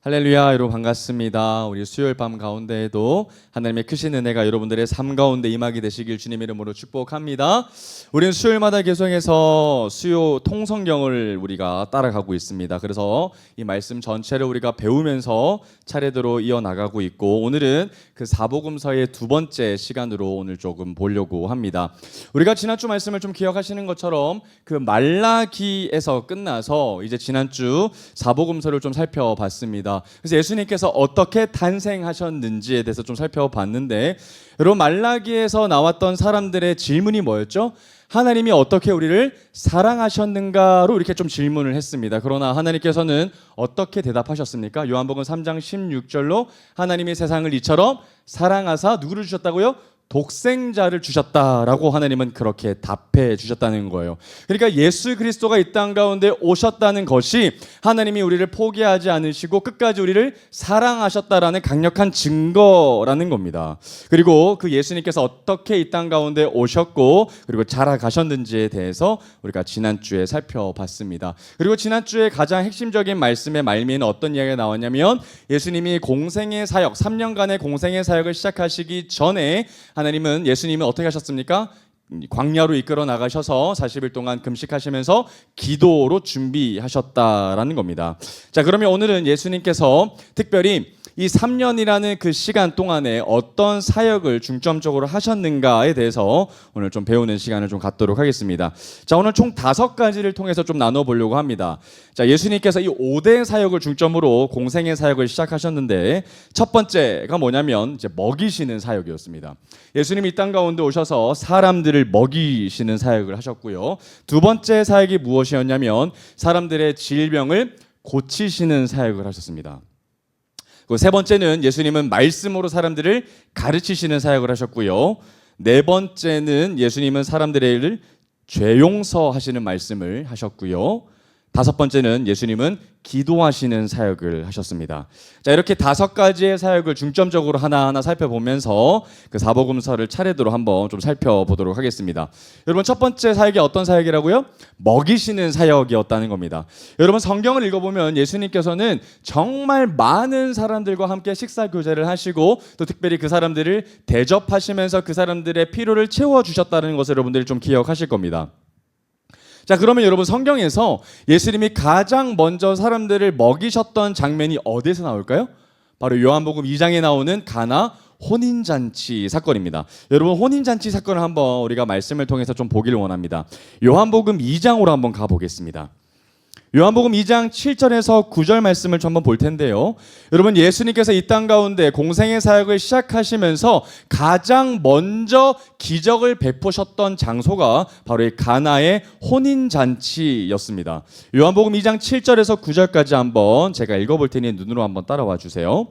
할렐루야, 여러분 반갑습니다. 우리 수요일 밤 가운데에도 하나님의 크신 은혜가 여러분들의 삶 가운데 임하게 되시길 주님의 이름으로 축복합니다. 우리는 수요일마다 계속해서 수요 통성경을 우리가 따라가고 있습니다. 그래서 이 말씀 전체를 우리가 배우면서 차례대로 이어나가고 있고, 오늘은 그 사복음서의 두 번째 시간으로 오늘 조금 보려고 합니다. 우리가 지난주 말씀을 좀 기억하시는 것처럼 그 말라기에서 끝나서 이제 지난주 사복음서를 좀 살펴봤습니다. 그래서 예수님께서 어떻게 탄생하셨는지에 대해서 좀 살펴봤는데, 여러분 말라기에서 나왔던 사람들의 질문이 뭐였죠? 하나님이 어떻게 우리를 사랑하셨는가로 이렇게 좀 질문을 했습니다. 그러나 하나님께서는 어떻게 대답하셨습니까? 요한복음 3장 16절로 하나님이 세상을 이처럼 사랑하사 누구를 주셨다고요? 독생자를 주셨다라고 하나님은 그렇게 답해 주셨다는 거예요. 그러니까 예수 그리스도가 이 땅 가운데 오셨다는 것이 하나님이 우리를 포기하지 않으시고 끝까지 우리를 사랑하셨다라는 강력한 증거라는 겁니다. 그리고 그 예수님께서 어떻게 이 땅 가운데 오셨고 그리고 자라가셨는지에 대해서 우리가 지난주에 살펴봤습니다. 그리고 지난주에 가장 핵심적인 말씀의 말미에는 어떤 이야기가 나왔냐면, 예수님이 공생의 사역, 3년간의 공생의 사역을 시작하시기 전에 하나님은 예수님은 어떻게 하셨습니까? 광야로 이끌어 나가셔서 40일 동안 금식하시면서 기도로 준비하셨다라는 겁니다. 자, 그러면 오늘은 예수님께서 특별히 이 3년이라는 그 시간 동안에 어떤 사역을 중점적으로 하셨는가에 대해서 오늘 좀 배우는 시간을 좀 갖도록 하겠습니다. 자, 오늘 총 5가지를 통해서 좀 나눠보려고 합니다. 자, 예수님께서 이 5대 사역을 중점으로 공생의 사역을 시작하셨는데, 첫 번째가 뭐냐면 이제 먹이시는 사역이었습니다. 예수님이 이 땅 가운데 오셔서 사람들을 먹이시는 사역을 하셨고요. 두 번째 사역이 무엇이었냐면 사람들의 질병을 고치시는 사역을 하셨습니다. 세 번째는 예수님은 말씀으로 사람들을 가르치시는 사역을 하셨고요. 네 번째는 예수님은 사람들의 죄 용서하시는 말씀을 하셨고요. 다섯 번째는 예수님은 기도하시는 사역을 하셨습니다. 자, 이렇게 5가지의 사역을 중점적으로 하나하나 살펴보면서 그 사복음서를 차례대로 한번 좀 살펴보도록 하겠습니다. 여러분, 첫 번째 사역이 어떤 사역이라고요? 먹이시는 사역이었다는 겁니다. 여러분, 성경을 읽어보면 예수님께서는 정말 많은 사람들과 함께 식사 교제를 하시고 또 특별히 그 사람들을 대접하시면서 그 사람들의 필요를 채워주셨다는 것을 여러분들이 좀 기억하실 겁니다. 자, 그러면 여러분, 성경에서 예수님이 가장 먼저 사람들을 먹이셨던 장면이 어디에서 나올까요? 바로 요한복음 2장에 나오는 가나 혼인잔치 사건입니다. 여러분, 혼인잔치 사건을 한번 우리가 말씀을 통해서 좀 보기를 원합니다. 요한복음 2장으로 한번 가보겠습니다. 요한복음 2장 7절에서 9절 말씀을 좀 한번 볼 텐데요. 여러분, 예수님께서 이 땅 가운데 공생의 사역을 시작하시면서 가장 먼저 기적을 베푸셨던 장소가 바로 이 가나의 혼인잔치였습니다. 요한복음 2장 7절에서 9절까지 한번 제가 읽어볼 테니 눈으로 한번 따라와 주세요.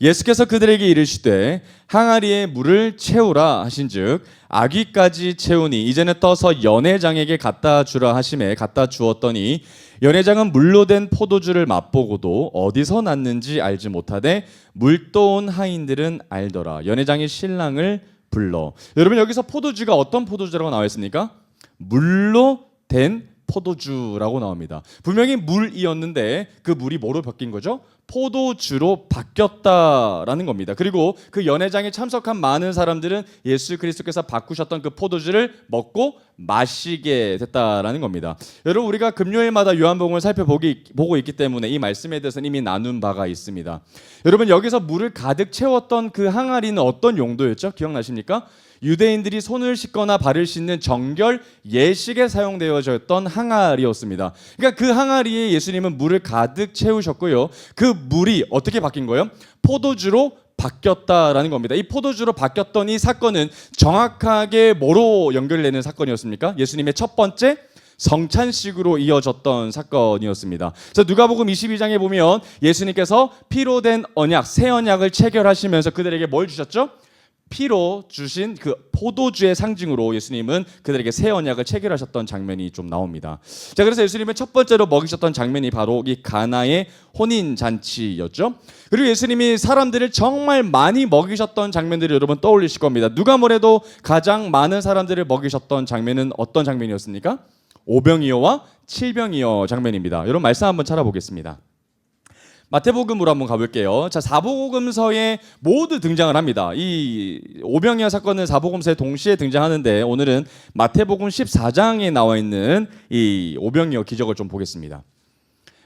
예수께서 그들에게 이르시되 항아리에 물을 채우라 하신즉 아귀까지 채우니 이제는 떠서 연회장에게 갖다 주라 하심에 갖다 주었더니 연회장은 물로 된 포도주를 맛보고도 어디서 났는지 알지 못하되 물도온 하인들은 알더라. 연회장이 신랑을 불러. 여러분, 여기서 포도주가 어떤 포도주라고 나와 있습니까? 물로 된 포도주라고 나옵니다. 분명히 물이었는데 그 물이 뭐로 바뀐 거죠? 포도주로 바뀌었다라는 겁니다. 그리고 그 연회장에 참석한 많은 사람들은 예수 그리스도께서 바꾸셨던 그 포도주를 먹고 마시게 됐다라는 겁니다. 여러분, 우리가 금요일마다 요한복음을 살펴보고 있기 때문에 이 말씀에 대해서는 이미 나눈 바가 있습니다. 여러분, 여기서 물을 가득 채웠던 그 항아리는 어떤 용도였죠? 기억나십니까? 유대인들이 손을 씻거나 발을 씻는 정결 예식에 사용되어졌던 항아리였습니다. 그러니까 그 항아리에 예수님은 물을 가득 채우셨고요. 그 물이 어떻게 바뀐 거예요? 포도주로 바뀌었다라는 겁니다. 이 포도주로 바뀌었던 이 사건은 정확하게 뭐로 연결되는 사건이었습니까? 예수님의 첫 번째 성찬식으로 이어졌던 사건이었습니다. 그래서 누가복음 22장에 보면 예수님께서 피로 된 언약, 새 언약을 체결하시면서 그들에게 뭘 주셨죠? 피로 주신 그 포도주의 상징으로 예수님은 그들에게 새 언약을 체결하셨던 장면이 좀 나옵니다. 자, 그래서 예수님은 첫 번째로 먹이셨던 장면이 바로 이 가나의 혼인잔치였죠. 그리고 예수님이 사람들을 정말 많이 먹이셨던 장면들을 여러분 떠올리실 겁니다. 누가 뭐래도 가장 많은 사람들을 먹이셨던 장면은 어떤 장면이었습니까? 오병이어와 칠병이어 장면입니다. 여러분, 말씀 한번 찾아보겠습니다. 마태복음으로 한번 가볼게요. 자, 사복음서에 모두 등장을 합니다. 이 오병이어 사건은 사복음서에 동시에 등장하는데 오늘은 마태복음 14장에 나와 있는 이 오병이어 기적을 좀 보겠습니다.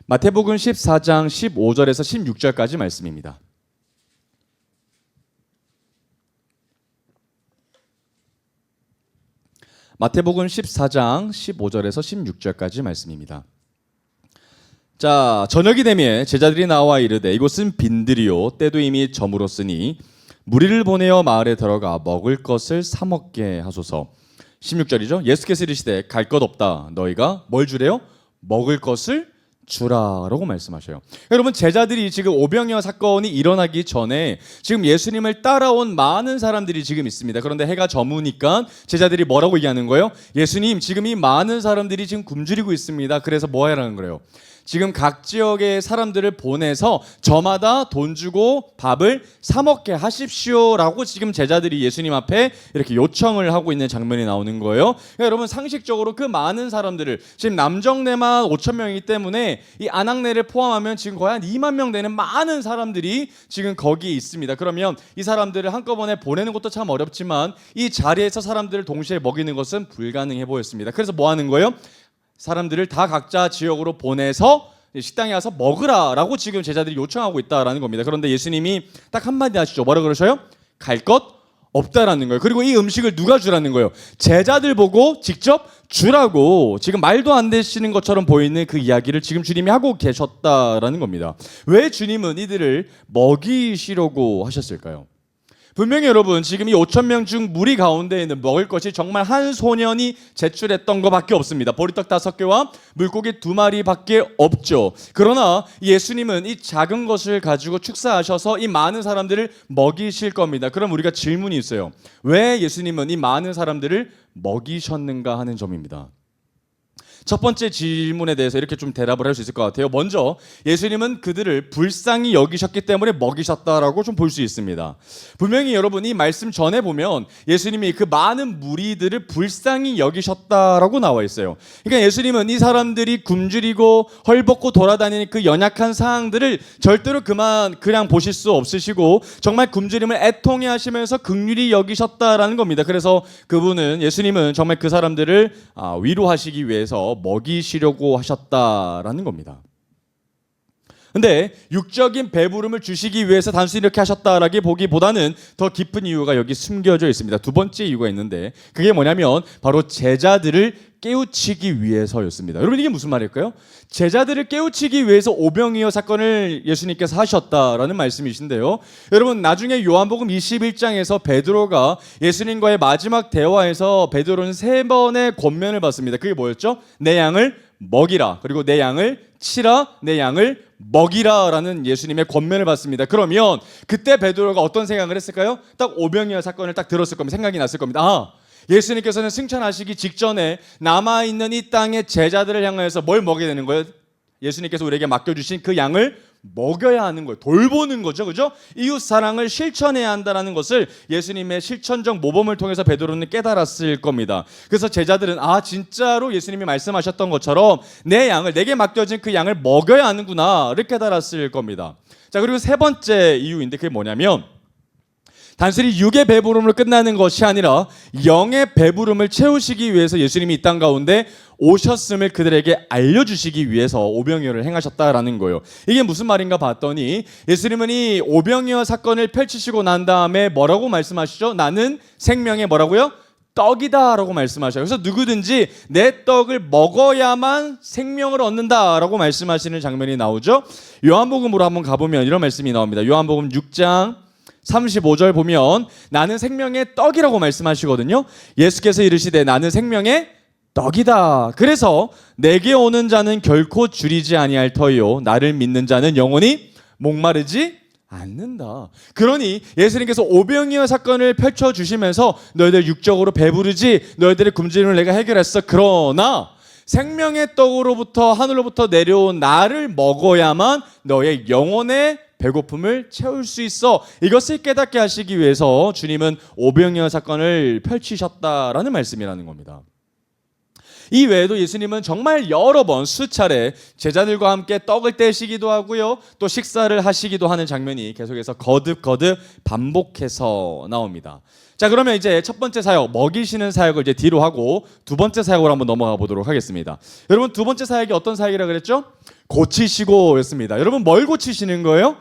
마태복음 14장 15절에서 16절까지 말씀입니다. 마태복음 14장 15절에서 16절까지 말씀입니다. 자, 저녁이 되매 제자들이 나와 이르되 이곳은 빈들이요 때도 이미 저물었으니 무리를 보내어 마을에 들어가 먹을 것을 사 먹게 하소서. 16절이죠. 예수께서 이르시되 갈 것 없다. 너희가 뭘 주래요? 먹을 것을 주라라고 말씀하셔요. 여러분, 제자들이 지금 오병이어 사건이 일어나기 전에 지금 예수님을 따라온 많은 사람들이 지금 있습니다. 그런데 해가 저무니까 제자들이 뭐라고 얘기하는 거예요? 예수님, 지금 이 많은 사람들이 지금 굶주리고 있습니다. 그래서 뭐 하라는 거예요? 지금 각 지역의 사람들을 보내서 저마다 돈 주고 밥을 사 먹게 하십시오라고 지금 제자들이 예수님 앞에 이렇게 요청을 하고 있는 장면이 나오는 거예요. 그러니까 여러분, 상식적으로 그 많은 사람들을 지금 남정네만 5천 명이기 때문에 이 안악내를 포함하면 지금 거의 한 2만 명 되는 많은 사람들이 지금 거기에 있습니다. 그러면 이 사람들을 한꺼번에 보내는 것도 참 어렵지만 이 자리에서 사람들을 동시에 먹이는 것은 불가능해 보였습니다. 그래서 뭐 하는 거예요? 사람들을 다 각자 지역으로 보내서 식당에 가서 먹으라라고 지금 제자들이 요청하고 있다라는 겁니다. 그런데 예수님이 딱 한마디 하시죠. 뭐라 그러셔요? 갈 것 없다라는 거예요. 그리고 이 음식을 누가 주라는 거예요? 제자들 보고 직접 주라고 지금 말도 안 되시는 것처럼 보이는 그 이야기를 지금 주님이 하고 계셨다라는 겁니다. 왜 주님은 이들을 먹이시려고 하셨을까요? 분명히 여러분, 지금 이 5천 명 중 무리 가운데 있는 먹을 것이 정말 한 소년이 제출했던 것밖에 없습니다. 보리떡 5개와 물고기 2마리밖에 없죠. 그러나 예수님은 이 작은 것을 가지고 축사하셔서 이 많은 사람들을 먹이실 겁니다. 그럼 우리가 질문이 있어요. 왜 예수님은 이 많은 사람들을 먹이셨는가 하는 점입니다. 첫 번째 질문에 대해서 이렇게 좀 대답을 할 수 있을 것 같아요. 먼저 예수님은 그들을 불쌍히 여기셨기 때문에 먹이셨다라고 좀 볼 수 있습니다. 분명히 여러분, 이 말씀 전에 보면 예수님이 그 많은 무리들을 불쌍히 여기셨다라고 나와 있어요. 그러니까 예수님은 이 사람들이 굶주리고 헐벗고 돌아다니는 그 연약한 상황들을 절대로 그냥 보실 수 없으시고 정말 굶주림을 애통해 하시면서 긍휼히 여기셨다라는 겁니다. 그래서 예수님은 정말 그 사람들을 위로하시기 위해서 먹이시려고 하셨다라는 겁니다. 근데 육적인 배부름을 주시기 위해서 단순히 이렇게 하셨다라기 보기보다는 더 깊은 이유가 여기 숨겨져 있습니다. 두 번째 이유가 있는데 그게 뭐냐면 바로 제자들을 깨우치기 위해서였습니다. 여러분, 이게 무슨 말일까요? 제자들을 깨우치기 위해서 오병이어 사건을 예수님께서 하셨다라는 말씀이신데요. 여러분, 나중에 요한복음 21장에서 베드로가 예수님과의 마지막 대화에서 베드로는 3번의 권면을 받습니다. 그게 뭐였죠? 내 양을 먹이라, 그리고 내 양을 치라, 내 양을 먹이라 라는 예수님의 권면을 받습니다. 그러면 그때 베드로가 어떤 생각을 했을까요? 딱 오병이어 사건을 딱 들었을 겁니다. 생각이 났을 겁니다. 예수님께서는 승천하시기 직전에 남아있는 이 땅의 제자들을 향해서 뭘 먹여야 되는 거예요? 예수님께서 우리에게 맡겨주신 그 양을 먹여야 하는 거예요. 돌보는 거죠. 그죠? 이웃 사랑을 실천해야 한다는 것을 예수님의 실천적 모범을 통해서 베드로는 깨달았을 겁니다. 그래서 제자들은 진짜로 예수님이 말씀하셨던 것처럼 내게 맡겨진 그 양을 먹여야 하는구나를 깨달았을 겁니다. 자, 그리고 세 번째 이유인데 그게 뭐냐면 단순히 육의 배부름으로 끝나는 것이 아니라 영의 배부름을 채우시기 위해서 예수님이 이 땅 가운데 오셨음을 그들에게 알려주시기 위해서 오병이어를 행하셨다라는 거예요. 이게 무슨 말인가 봤더니 예수님은 이 오병이어 사건을 펼치시고 난 다음에 뭐라고 말씀하시죠? 나는 생명의 뭐라고요? 떡이다 라고 말씀하셔요. 그래서 누구든지 내 떡을 먹어야만 생명을 얻는다라고 말씀하시는 장면이 나오죠. 요한복음으로 한번 가보면 이런 말씀이 나옵니다. 요한복음 6장 35절 보면 나는 생명의 떡이라고 말씀하시거든요. 예수께서 이르시되 나는 생명의 떡이다. 그래서 내게 오는 자는 결코 줄이지 아니할 터이요 나를 믿는 자는 영원히 목마르지 않는다. 그러니 예수님께서 오병이어 사건을 펼쳐주시면서 너희들 육적으로 배부르지, 너희들의 굶주림을 내가 해결했어. 그러나 생명의 떡으로부터 하늘로부터 내려온 나를 먹어야만 너의 영혼의 배고픔을 채울 수 있어. 이것을 깨닫게 하시기 위해서 주님은 오병이어 사건을 펼치셨다라는 말씀이라는 겁니다. 이 외에도 예수님은 정말 여러 번 수차례 제자들과 함께 떡을 떼시기도 하고요. 또 식사를 하시기도 하는 장면이 계속해서 거듭 반복해서 나옵니다. 자, 그러면 이제 첫 번째 사역, 먹이시는 사역을 이제 뒤로 하고 두 번째 사역으로 한번 넘어가 보도록 하겠습니다. 여러분, 두 번째 사역이 어떤 사역이라고 그랬죠? 고치시고였습니다. 여러분, 뭘 고치시는 거예요?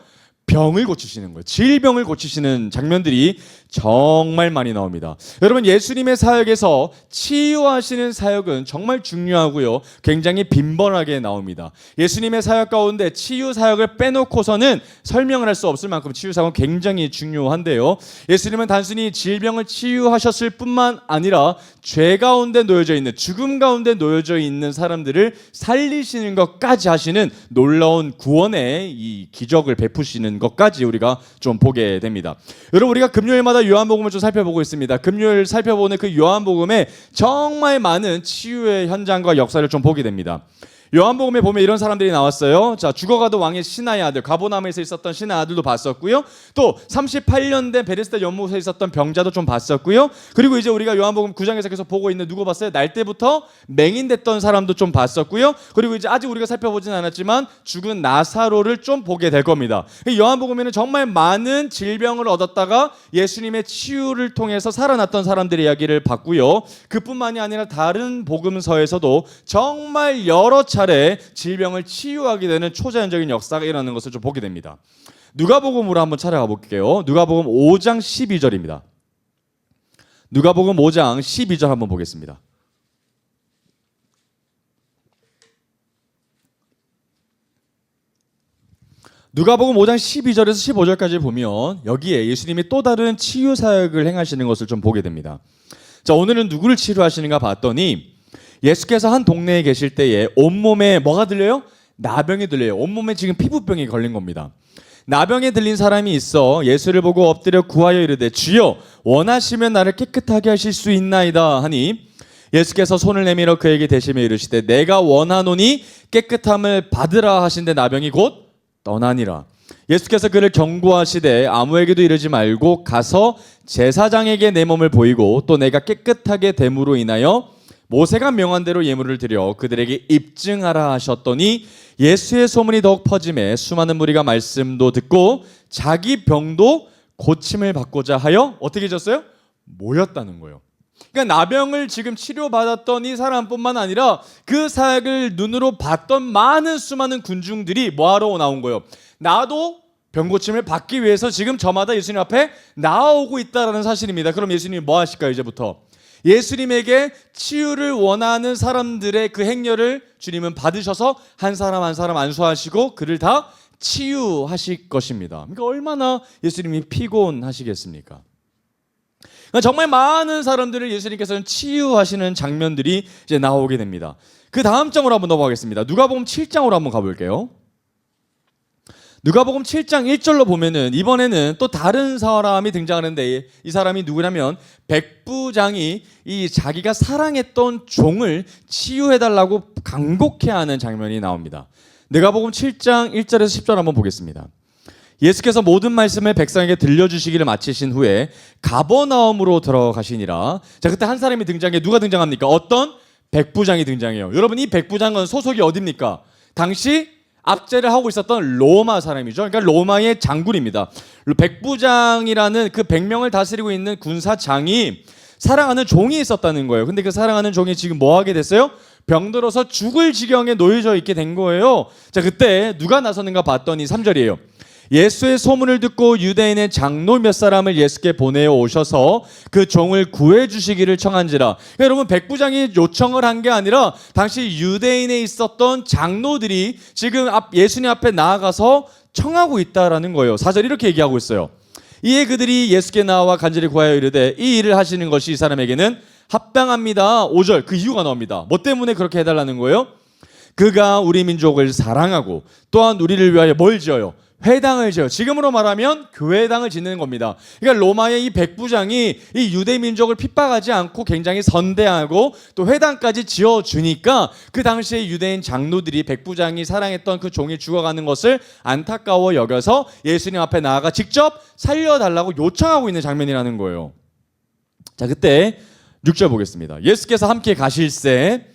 병을 고치시는 거예요. 질병을 고치시는 장면들이 정말 많이 나옵니다. 여러분, 예수님의 사역에서 치유하시는 사역은 정말 중요하고요. 굉장히 빈번하게 나옵니다. 예수님의 사역 가운데 치유 사역을 빼놓고서는 설명을 할 수 없을 만큼 치유 사역은 굉장히 중요한데요. 예수님은 단순히 질병을 치유하셨을 뿐만 아니라 죄 가운데 놓여져 있는, 죽음 가운데 놓여져 있는 사람들을 살리시는 것까지 하시는 놀라운 구원의 이 기적을 베푸시는 것까지 우리가 좀 보게 됩니다. 여러분, 우리가 금요일마다 요한복음을 좀 살펴보고 있습니다. 금요일 살펴보는 그 요한복음에 정말 많은 치유의 현장과 역사를 좀 보게 됩니다. 요한복음에 보면 이런 사람들이 나왔어요. 자, 죽어가도 왕의 신하의 아들, 가버나움에서 있었던 신하의 아들도 봤었고요. 또 38년 된 베데스다 연못에 있었던 병자도 좀 봤었고요. 그리고 이제 우리가 요한복음 9장에서 계속 보고 있는 누구 봤어요? 날 때부터 맹인됐던 사람도 좀 봤었고요. 그리고 이제 아직 우리가 살펴보진 않았지만 죽은 나사로를 좀 보게 될 겁니다. 요한복음에는 정말 많은 질병을 얻었다가 예수님의 치유를 통해서 살아났던 사람들의 이야기를 봤고요. 그뿐만이 아니라 다른 복음서에서도 정말 여러 차례 질병을 치유하게 되는 초자연적인 역사가 일어나는 것을 좀 보게 됩니다. 누가복음으로 한번 찾아가 볼게요. 누가복음 5장 12절입니다. 누가복음 5장 12절 한번 보겠습니다. 누가복음 5장 12절에서 15절까지 보면 여기에 예수님이 또 다른 치유 사역을 행하시는 것을 좀 보게 됩니다. 자, 오늘은 누구를 치료하시는가 봤더니 예수께서 한 동네에 계실 때에 온몸에 뭐가 들려요? 나병이 들려요. 온몸에 지금 피부병이 걸린 겁니다. 나병에 들린 사람이 있어 예수를 보고 엎드려 구하여 이르되 주여 원하시면 나를 깨끗하게 하실 수 있나이다 하니 예수께서 손을 내밀어 그에게 대시며 이르시되 내가 원하노니 깨끗함을 받으라 하신데 나병이 곧 떠나니라. 예수께서 그를 경고하시되 아무에게도 이르지 말고 가서 제사장에게 내 몸을 보이고 또 내가 깨끗하게 됨으로 인하여 모세가 명한 대로 예물을 드려 그들에게 입증하라 하셨더니 예수의 소문이 더욱 퍼짐에 수많은 무리가 말씀도 듣고 자기 병도 고침을 받고자 하여 어떻게 해졌어요? 모였다는 거예요. 그러니까 나병을 지금 치료받았던 이 사람뿐만 아니라 그 사역을 눈으로 봤던 많은 수많은 군중들이 뭐하러 나온 거예요? 나도 병 고침을 받기 위해서 지금 저마다 예수님 앞에 나오고 있다는 사실입니다. 그럼 예수님이 뭐 하실까요? 이제부터 예수님에게 치유를 원하는 사람들의 그 행렬을 주님은 받으셔서 한 사람 한 사람 안수하시고 그를 다 치유하실 것입니다. 그러니까 얼마나 예수님이 피곤하시겠습니까? 그러니까 정말 많은 사람들을 예수님께서는 치유하시는 장면들이 이제 나오게 됩니다. 그 다음 장으로 한번 넘어가겠습니다. 누가복음 7장으로 한번 가볼게요. 누가복음 7장 1절로 보면은 이번에는 또 다른 사람이 등장하는데 이 사람이 누구냐면 백부장이 이 자기가 사랑했던 종을 치유해달라고 간곡해하는 장면이 나옵니다. 누가복음 7장 1절에서 10절 한번 보겠습니다. 예수께서 모든 말씀을 백성에게 들려주시기를 마치신 후에 가버나움으로 들어가시니라. 자, 그때 한 사람이 등장해. 누가 등장합니까? 어떤 백부장이 등장해요. 여러분, 이 백부장은 소속이 어딥니까? 당시 압제를 하고 있었던 로마 사람이죠. 그러니까 로마의 장군입니다. 백부장이라는 그 100명을 다스리고 있는 군사장이 사랑하는 종이 있었다는 거예요. 근데 그 사랑하는 종이 지금 뭐 하게 됐어요? 병들어서 죽을 지경에 놓여져 있게 된 거예요. 자, 그때 누가 나서는가 봤더니 3절이에요. 예수의 소문을 듣고 유대인의 장로 몇 사람을 예수께 보내어 오셔서 그 종을 구해 주시기를 청한지라. 그러니까 여러분, 백부장이 요청을 한 게 아니라 당시 유대인에 있었던 장로들이 지금 예수님 앞에 나아가서 청하고 있다라는 거예요. 4절 이렇게 얘기하고 있어요. 이에 그들이 예수께 나와 간절히 구하여 이르되 이 일을 하시는 것이 이 사람에게는 합당합니다. 5절 그 이유가 나옵니다. 뭐 때문에 그렇게 해달라는 거예요? 그가 우리 민족을 사랑하고 또한 우리를 위하여 뭘 지어요? 회당을 지어요. 지금으로 말하면 교회당을 짓는 겁니다. 그러니까 로마의 이 백부장이 이 유대 민족을 핍박하지 않고 굉장히 선대하고 또 회당까지 지어주니까 그 당시에 유대인 장로들이 백부장이 사랑했던 그 종이 죽어가는 것을 안타까워 여겨서 예수님 앞에 나아가 직접 살려달라고 요청하고 있는 장면이라는 거예요. 자, 그때 6절 보겠습니다. 예수께서 함께 가실새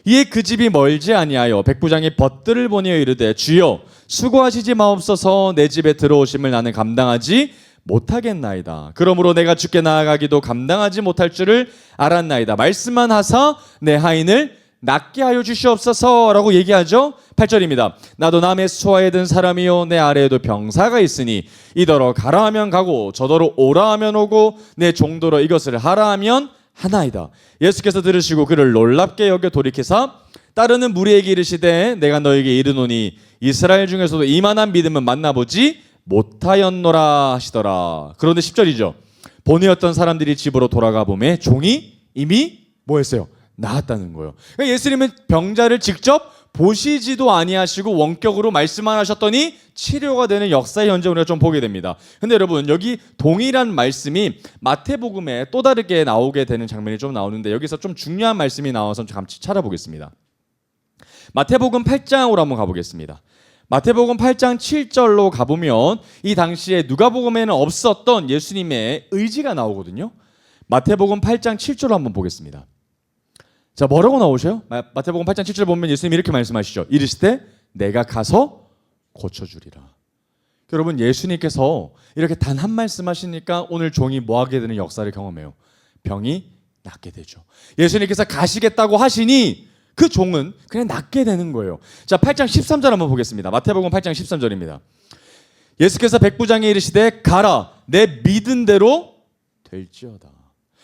이에 그 집이 멀지 아니하여 백부장이 벗들을 보내어 이르되 주여 수고하시지 마옵소서 내 집에 들어오심을 나는 감당하지 못하겠나이다. 그러므로 내가 주께 나아가기도 감당하지 못할 줄을 알았나이다. 말씀만 하사 내 하인을 낫게 하여 주시옵소서라고 얘기하죠. 8절입니다. 나도 남의 수하에 든 사람이요 내 아래에도 병사가 있으니 이더러 가라 하면 가고 저더러 오라 하면 오고 내 종도로 이것을 하라 하면 하나이다. 예수께서 들으시고 그를 놀랍게 여겨 돌이키사 따르는 무리에게 이르시되 내가 너에게 이르노니 이스라엘 중에서도 이만한 믿음은 만나보지 못하였노라 하시더라. 그런데 10절이죠. 보내었던 사람들이 집으로 돌아가 보매 종이 이미 뭐 했어요? 나았다는 거예요. 그러니까 예수님은 병자를 직접 보시지도 아니하시고 원격으로 말씀만 하셨더니 치료가 되는 역사의 현재 우리가 좀 보게 됩니다. 근데 여러분 여기 동일한 말씀이 마태복음에 또 다르게 나오게 되는 장면이 좀 나오는데 여기서 좀 중요한 말씀이 나와서 좀 같이 찾아보겠습니다. 마태복음 8장으로 한번 가보겠습니다. 마태복음 8장 7절로 가보면 이 당시에 누가복음에는 없었던 예수님의 의지가 나오거든요. 마태복음 8장 7절로 한번 보겠습니다. 자, 뭐라고 나오셔요? 마태복음 8장 7절 보면 예수님이 이렇게 말씀하시죠. 이르시되 내가 가서 고쳐주리라. 여러분 예수님께서 이렇게 단 한 말씀 하시니까 오늘 종이 뭐하게 되는 역사를 경험해요. 병이 낫게 되죠. 예수님께서 가시겠다고 하시니 그 종은 그냥 낫게 되는 거예요. 자, 8장 13절 한번 보겠습니다. 마태복음 8장 13절입니다. 예수께서 백부장에 이르시되 가라 내 믿은 대로 될지어다.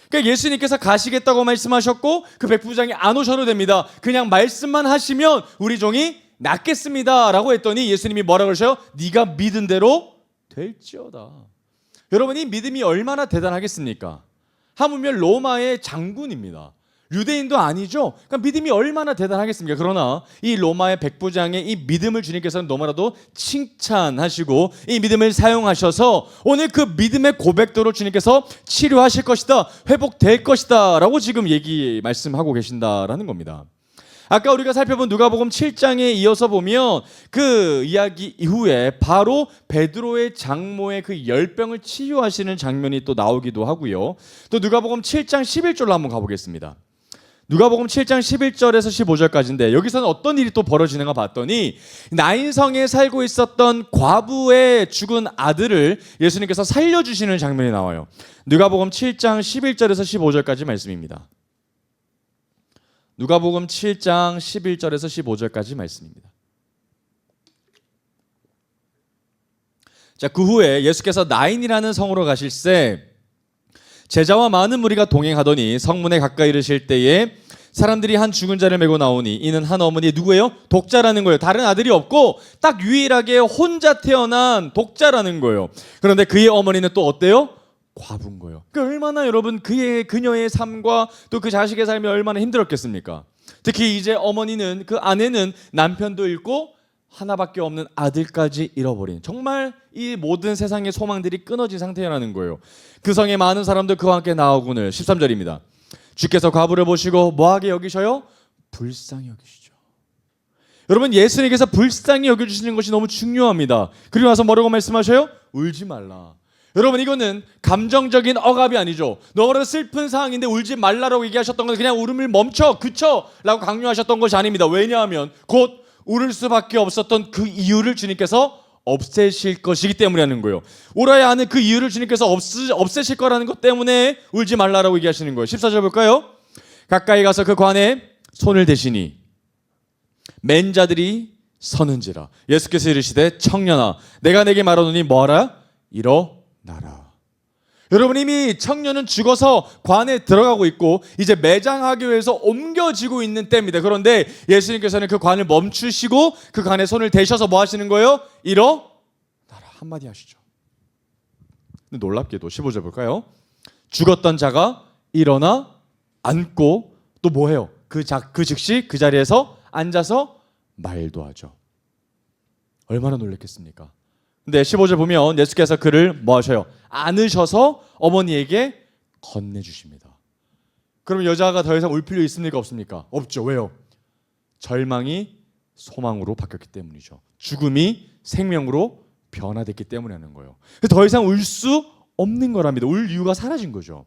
그러니까 예수님께서 가시겠다고 말씀하셨고 그 백부장이 안 오셔도 됩니다. 그냥 말씀만 하시면 우리 종이 낫겠습니다 라고 했더니 예수님이 뭐라 그러셔요? 네가 믿은 대로 될지어다. 여러분 이 믿음이 얼마나 대단하겠습니까? 하물며 로마의 장군입니다. 유대인도 아니죠. 그러니까 믿음이 얼마나 대단하겠습니까? 그러나 이 로마의 백부장의 이 믿음을 주님께서는 너무나도 칭찬하시고 이 믿음을 사용하셔서 오늘 그 믿음의 고백대로 주님께서 치료하실 것이다, 회복될 것이다 라고 지금 말씀하고 계신다라는 겁니다. 아까 우리가 살펴본 누가복음 7장에 이어서 보면 그 이야기 이후에 바로 베드로의 장모의 그 열병을 치유하시는 장면이 또 나오기도 하고요. 또 누가복음 7장 11절로 한번 가보겠습니다. 누가복음 7장 11절에서 15절까지인데 여기서는 어떤 일이 또 벌어지는가 봤더니 나인성에 살고 있었던 과부의 죽은 아들을 예수님께서 살려주시는 장면이 나와요. 누가복음 7장 11절에서 15절까지 말씀입니다. 누가복음 7장 11절에서 15절까지 말씀입니다. 자, 그 후에 예수께서 나인이라는 성으로 가실새 제자와 많은 무리가 동행하더니 성문에 가까이 이르실 때에 사람들이 한 죽은 자를 메고 나오니 이는 한 어머니 누구예요? 독자라는 거예요. 다른 아들이 없고 딱 유일하게 혼자 태어난 독자라는 거예요. 그런데 그의 어머니는 또 어때요? 과부인 거예요. 그러니까 얼마나 여러분 그녀의 삶과 또 그 자식의 삶이 얼마나 힘들었겠습니까? 특히 이제 어머니는 그 아내는 남편도 잃고 하나밖에 없는 아들까지 잃어버린 정말 이 모든 세상의 소망들이 끊어진 상태라는 거예요. 그 성에 많은 사람들 그와 함께 나오거늘 13절입니다. 주께서 과부를 보시고 뭐하게 여기셔요? 불쌍히 여기시죠. 여러분 예수님께서 불쌍히 여겨주시는 것이 너무 중요합니다. 그리고 나서 뭐라고 말씀하셔요? 울지 말라. 여러분 이거는 감정적인 억압이 아니죠. 너무나 슬픈 상황인데 울지 말라라고 얘기하셨던 건 그냥 울음을 멈춰 그쳐 라고 강요하셨던 것이 아닙니다. 왜냐하면 곧 울을 수밖에 없었던 그 이유를 주님께서 없애실 것이기 때문이라는 거예요. 울어야 하는 그 이유를 주님께서 없애실 거라는 것 때문에 울지 말라라고 얘기하시는 거예요. 14절 볼까요? 가까이 가서 그 관에 손을 대시니 맨 자들이 서는지라. 예수께서 이르시되 청년아 내가 내게 말하노니 뭐하라? 일어나라. 여러분 이미 청년은 죽어서 관에 들어가고 있고 이제 매장하기 위해서 옮겨지고 있는 때입니다. 그런데 예수님께서는 그 관을 멈추시고 그 관에 손을 대셔서 뭐 하시는 거예요? 일어나라 한마디 하시죠. 근데 놀랍게도 15절 볼까요? 죽었던 자가 일어나 앉고 또 뭐 해요? 그 즉시 그 자리에서 앉아서 말도 하죠. 얼마나 놀랐겠습니까? 근데 15절 보면 예수께서 그를 뭐 하셔요? 안으셔서 어머니에게 건네주십니다. 그럼 여자가 더 이상 울 필요 있습니까? 없습니까? 없죠. 왜요? 절망이 소망으로 바뀌었기 때문이죠. 죽음이 생명으로 변화됐기 때문에 하는 거예요. 더 이상 울 수 없는 거랍니다. 울 이유가 사라진 거죠.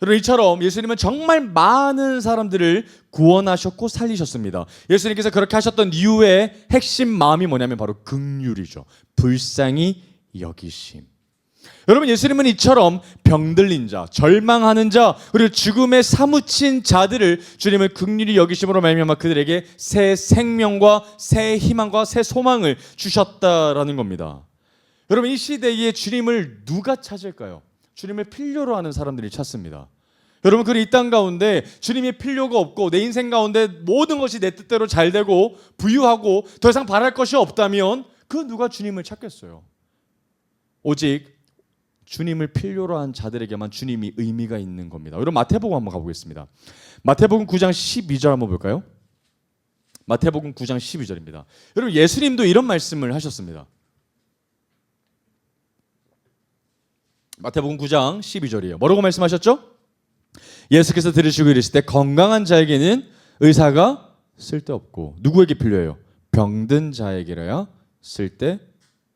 여러분, 이처럼 예수님은 정말 많은 사람들을 구원하셨고 살리셨습니다. 예수님께서 그렇게 하셨던 이유의 핵심 마음이 뭐냐면 바로 긍휼이죠. 불쌍히 여기심. 여러분, 예수님은 이처럼 병들린 자, 절망하는 자, 그리고 죽음에 사무친 자들을 주님은 긍휼히 여기심으로 말미암아 그들에게 새 생명과 새 희망과 새 소망을 주셨다라는 겁니다. 여러분, 이 시대에 주님을 누가 찾을까요? 주님을 필요로 하는 사람들이 찾습니다. 여러분, 그리고 이 땅 가운데 주님이 필요가 없고 내 인생 가운데 모든 것이 내 뜻대로 잘 되고 부유하고 더 이상 바랄 것이 없다면 그 누가 주님을 찾겠어요? 오직 주님을 필요로 한 자들에게만 주님이 의미가 있는 겁니다. 여러분, 마태복음 한번 가보겠습니다. 마태복음 9장 12절 한번 볼까요? 마태복음 9장 12절입니다. 여러분, 예수님도 이런 말씀을 하셨습니다. 마태복음 9장 12절이에요. 뭐라고 말씀하셨죠? 예수께서 들으시고 이르시되 건강한 자에게는 의사가 쓸데없고 누구에게 필요해요? 병든 자에게라야 쓸데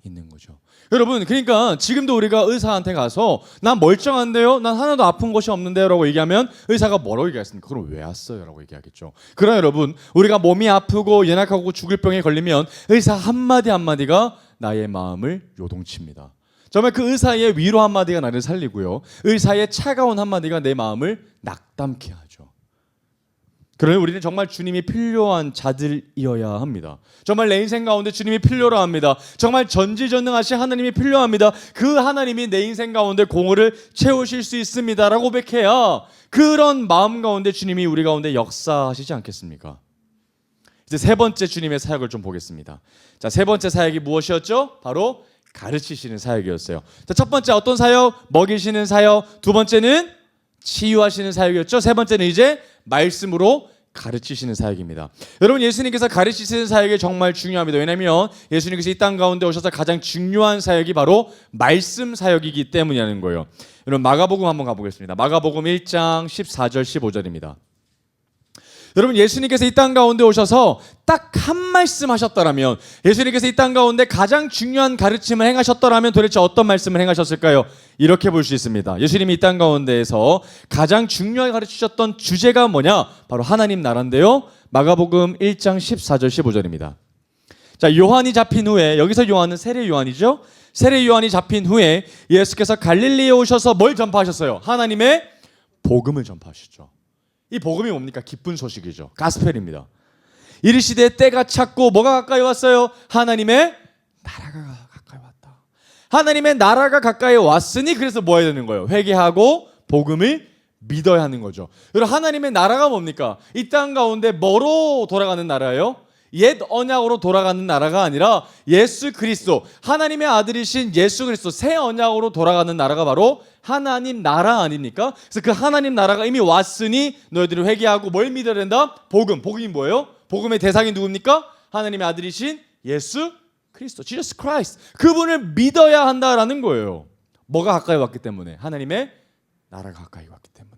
있는 거죠. 여러분, 그러니까 지금도 우리가 의사한테 가서 난 멀쩡한데요, 난 하나도 아픈 것이 없는데요 라고 얘기하면 의사가 뭐라고 얘기하겠습니까? 그럼 왜 왔어요? 라고 얘기하겠죠. 그러나 여러분, 우리가 몸이 아프고 연약하고 죽을 병에 걸리면 의사 한마디 한마디가 나의 마음을 요동칩니다. 정말 그 의사의 위로 한마디가 나를 살리고요, 의사의 차가운 한마디가 내 마음을 낙담케 하죠. 그러니 우리는 정말 주님이 필요한 자들이어야 합니다. 정말 내 인생 가운데 주님이 필요로 합니다. 정말 전지전능하신 하나님이 필요합니다. 그 하나님이 내 인생 가운데 공허를 채우실 수 있습니다 라고 고백해야 그런 마음 가운데 주님이 우리 가운데 역사하시지 않겠습니까? 이제 세 번째 주님의 사역을 좀 보겠습니다. 자, 세 번째 사역이 무엇이었죠? 바로 가르치시는 사역이었어요. 자, 첫 번째 어떤 사역? 먹이시는 사역. 두 번째는 치유하시는 사역이었죠. 세 번째는 이제 말씀으로 가르치시는 사역입니다. 여러분, 예수님께서 가르치시는 사역이 정말 중요합니다. 왜냐하면 예수님께서 이 땅 가운데 오셔서 가장 중요한 사역이 바로 말씀 사역이기 때문이라는 거예요. 여러분, 마가복음 한번 가보겠습니다. 마가복음 1장 14절 15절입니다. 여러분, 예수님께서 이 땅 가운데 오셔서 딱 한 말씀 하셨더라면, 예수님께서 이 땅 가운데 가장 중요한 가르침을 행하셨더라면 도대체 어떤 말씀을 행하셨을까요? 이렇게 볼 수 있습니다. 예수님이 이 땅 가운데에서 가장 중요하게 가르치셨던 주제가 뭐냐? 바로 하나님 나라인데요. 마가복음 1장 14절 15절입니다. 자, 요한이 잡힌 후에, 여기서 요한은 세례 요한이죠. 세례 요한이 잡힌 후에 예수께서 갈릴리에 오셔서 뭘 전파하셨어요? 하나님의 복음을 전파하시죠. 이 복음이 뭡니까? 기쁜 소식이죠. 가스펠입니다. 이르시되 때가 찼고 뭐가 가까이 왔어요? 하나님의 나라가 가까이 왔다. 하나님의 나라가 가까이 왔으니 그래서 뭐 해야 되는 거예요? 회개하고 복음을 믿어야 하는 거죠. 여러분, 하나님의 나라가 뭡니까? 이 땅 가운데 뭐로 돌아가는 나라예요? 옛 언약으로 돌아가는 나라가 아니라 예수 그리스도, 하나님의 아들이신 예수 그리스도 새 언약으로 돌아가는 나라가 바로 하나님 나라 아닙니까? 그래서 그 하나님 나라가 이미 왔으니 너희들이 회개하고 뭘 믿어야 된다? 복음. 복음이 뭐예요? 복음의 대상이 누굽니까? 하나님의 아들이신 예수 그리스도, Jesus Christ. 그분을 믿어야 한다라는 거예요. 뭐가 가까이 왔기 때문에? 하나님의 나라가 가까이 왔기 때문에.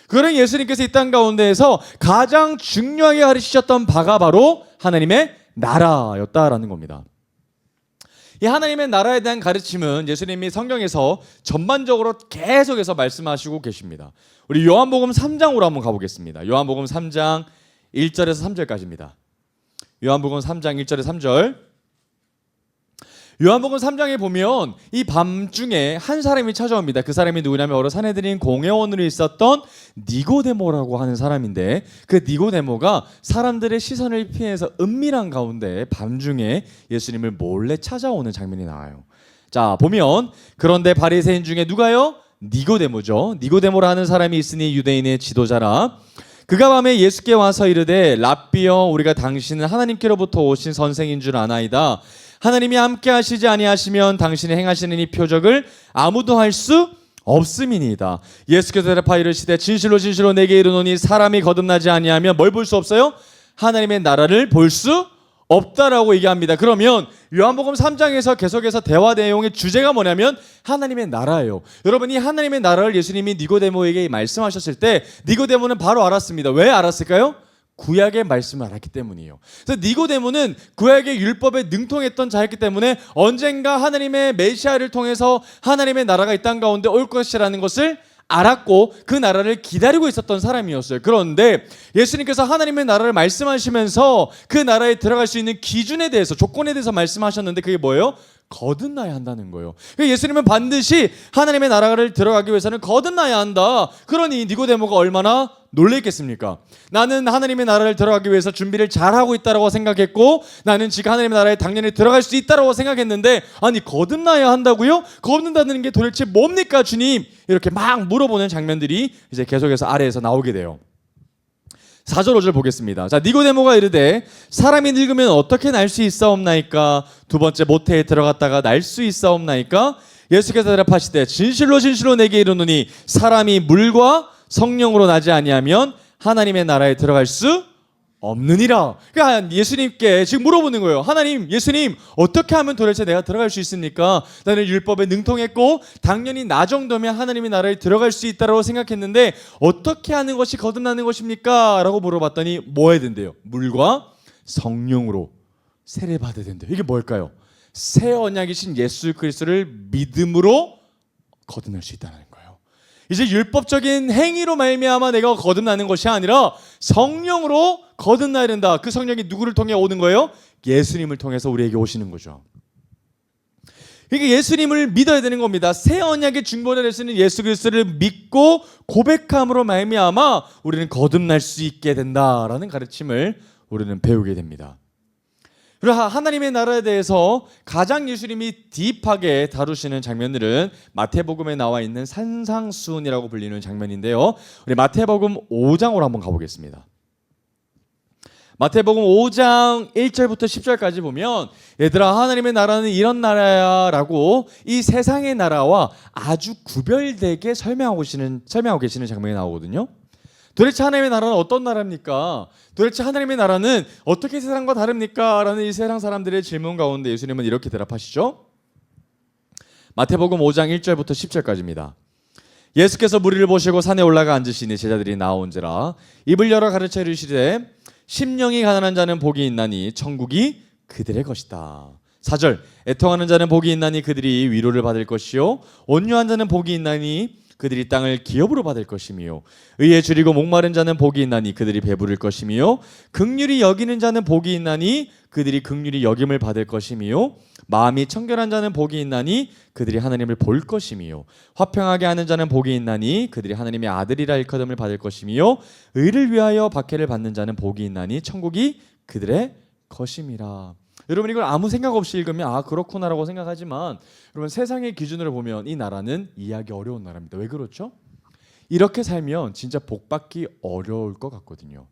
그러니 예수님께서 이 땅 가운데에서 가장 중요하게 가르치셨던 바가 바로 하나님의 나라였다라는 겁니다. 이 하나님의 나라에 대한 가르침은 예수님이 성경에서 전반적으로 계속해서 말씀하시고 계십니다. 우리 요한복음 3장으로 한번 가보겠습니다. 요한복음 3장 1절에서 3절까지입니다. 요한복음 3장 1절에서 3절. 요한복음 3장에 보면 이 밤중에 한 사람이 찾아옵니다. 그 사람이 누구냐면 바로 산헤드린 공회원으로 있었던 니고데모라고 하는 사람인데, 그 니고데모가 사람들의 시선을 피해서 은밀한 가운데 밤중에 예수님을 몰래 찾아오는 장면이 나와요. 자, 보면 그런데 바리새인 중에 누가요? 니고데모죠. 니고데모라 하는 사람이 있으니 유대인의 지도자라. 그가 밤에 예수께 와서 이르되 랍비여, 우리가 당신은 하나님께로부터 오신 선생인 줄 아나이다. 하나님이 함께 하시지 아니하시면 당신이 행하시는 이 표적을 아무도 할 수 없음이니이다. 예수께서 대답하여 이르시되 진실로 진실로 내게 이르노니 사람이 거듭나지 아니하면 뭘 볼 수 없어요? 하나님의 나라를 볼 수 없다라고 얘기합니다. 그러면 요한복음 3장에서 계속해서 대화 내용의 주제가 뭐냐면 하나님의 나라예요. 여러분, 이 하나님의 나라를 예수님이 니고데모에게 말씀하셨을 때 니고데모는 바로 알았습니다. 왜 알았을까요? 구약의 말씀을 알았기 때문이에요. 그래서 니고데모는 구약의 율법에 능통했던 자였기 때문에 언젠가 하나님의 메시아를 통해서 하나님의 나라가 이 땅 가운데 올 것이라는 것을 알았고 그 나라를 기다리고 있었던 사람이었어요. 그런데 예수님께서 하나님의 나라를 말씀하시면서 그 나라에 들어갈 수 있는 기준에 대해서, 조건에 대해서 말씀하셨는데 그게 뭐예요? 거듭나야 한다는 거예요. 예수님은 반드시 하나님의 나라를 들어가기 위해서는 거듭나야 한다. 그러니 니고데모가 얼마나 놀랬겠습니까? 나는 하나님의 나라를 들어가기 위해서 준비를 잘하고 있다고 생각했고, 나는 지금 하나님의 나라에 당연히 들어갈 수 있다고 생각했는데, 아니 거듭나야 한다고요? 거듭난다는 게 도대체 뭡니까 주님? 이렇게 막 물어보는 장면들이 이제 계속해서 아래에서 나오게 돼요. 4절 5절 보겠습니다. 자, 니고데모가 이르되 사람이 늙으면 어떻게 날 수 있사옵나이까? 두 번째 모태에 들어갔다가 날 수 있사옵나이까? 예수께서 대답하시되 진실로 진실로 내게 이르노니 사람이 물과 성령으로 나지 아니하면 하나님의 나라에 들어갈 수 없느니라. 그러니까 예수님께 지금 물어보는 거예요. 하나님, 예수님, 어떻게 하면 도대체 내가 들어갈 수 있습니까? 나는 율법에 능통했고 당연히 나 정도면 하나님의 나라에 들어갈 수 있다고 생각했는데 어떻게 하는 것이 거듭나는 것입니까? 라고 물어봤더니 뭐 해야 된대요? 물과 성령으로 세례 받아야 된대요. 이게 뭘까요? 새 언약이신 예수 그리스도를 믿음으로 거듭날 수 있다는 거예요. 이제 율법적인 행위로 말미암아 내가 거듭나는 것이 아니라 성령으로 거듭나야 된다. 그 성령이 누구를 통해 오는 거예요? 예수님을 통해서 우리에게 오시는 거죠. 그러니까 예수님을 믿어야 되는 겁니다. 새 언약의 중보를 할 수 있는 예수 그리스도를 믿고 고백함으로 말미암아 우리는 거듭날 수 있게 된다라는 가르침을 우리는 배우게 됩니다. 그리고 하나님의 나라에 대해서 가장 예수님이 딥하게 다루시는 장면들은 마태복음에 나와 있는 산상수훈이라고 불리는 장면인데요. 우리 마태복음 5장으로 한번 가보겠습니다. 마태복음 5장 1절부터 10절까지 보면 얘들아 하나님의 나라는 이런 나라야 라고 이 세상의 나라와 아주 구별되게 설명하고 계시는 장면이 나오거든요. 도대체 하나님의 나라는 어떤 나라입니까? 도대체 하나님의 나라는 어떻게 세상과 다릅니까? 라는 이 세상 사람들의 질문 가운데 예수님은 이렇게 대답하시죠. 마태복음 5장 1절부터 10절까지입니다. 예수께서 무리를 보시고 산에 올라가 앉으시니 제자들이 나온지라 입을 열어 가르쳐 이르시되 심령이 가난한 자는 복이 있나니 천국이 그들의 것이다. 4절 애통하는 자는 복이 있나니 그들이 위로를 받을 것이요 온유한 자는 복이 있나니 그들이 땅을 기업으로 받을 것이며 의에 줄이고 목마른 자는 복이 있나니 그들이 배부를 것이며 긍휼히 여기는 자는 복이 있나니 그들이 긍휼히 여김을 받을 것이며 마음이 청결한 자는 복이 있나니 그들이 하나님을 볼 것이며 화평하게 하는 자는 복이 있나니 그들이 하나님의 아들이라 일컬음을 받을 것이며 의를 위하여 박해를 받는 자는 복이 있나니 천국이 그들의 것임이라. 여러분 이걸 아무 생각 없이 읽으면 아 그렇구나라고 생각하지만 여러분 세상의 기준으로 보면 이 나라는 이해하기 어려운 나라입니다. 왜 그렇죠? 이렇게 살면 진짜 복받기 어려울 것 같거든요.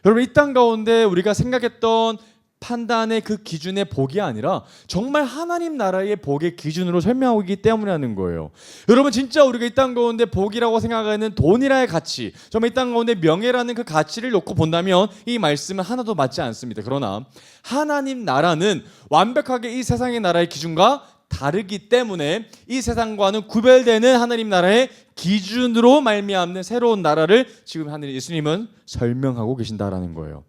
여러분 이 땅 가운데 우리가 생각했던 판단의 그 기준의 복이 아니라 정말 하나님 나라의 복의 기준으로 설명하고 있기 때문이라는 거예요. 여러분 진짜 우리가 이 땅 가운데 복이라고 생각하는 돈이라의 가치, 정말 이 땅 가운데 명예라는 그 가치를 놓고 본다면 이 말씀은 하나도 맞지 않습니다. 그러나 하나님 나라는 완벽하게 이 세상의 나라의 기준과 다르기 때문에 이 세상과는 구별되는 하나님 나라의 기준으로 말미암는 새로운 나라를 지금 하늘 예수님은 설명하고 계신다라는 거예요.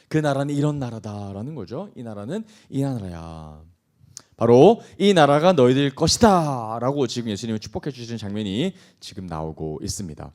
그 나라는 이런 나라다라는 거죠. 이 나라는 이 나라야. 바로 이 나라가 너희들 것이다 라고 지금 예수님이 축복해 주시는 장면이 지금 나오고 있습니다.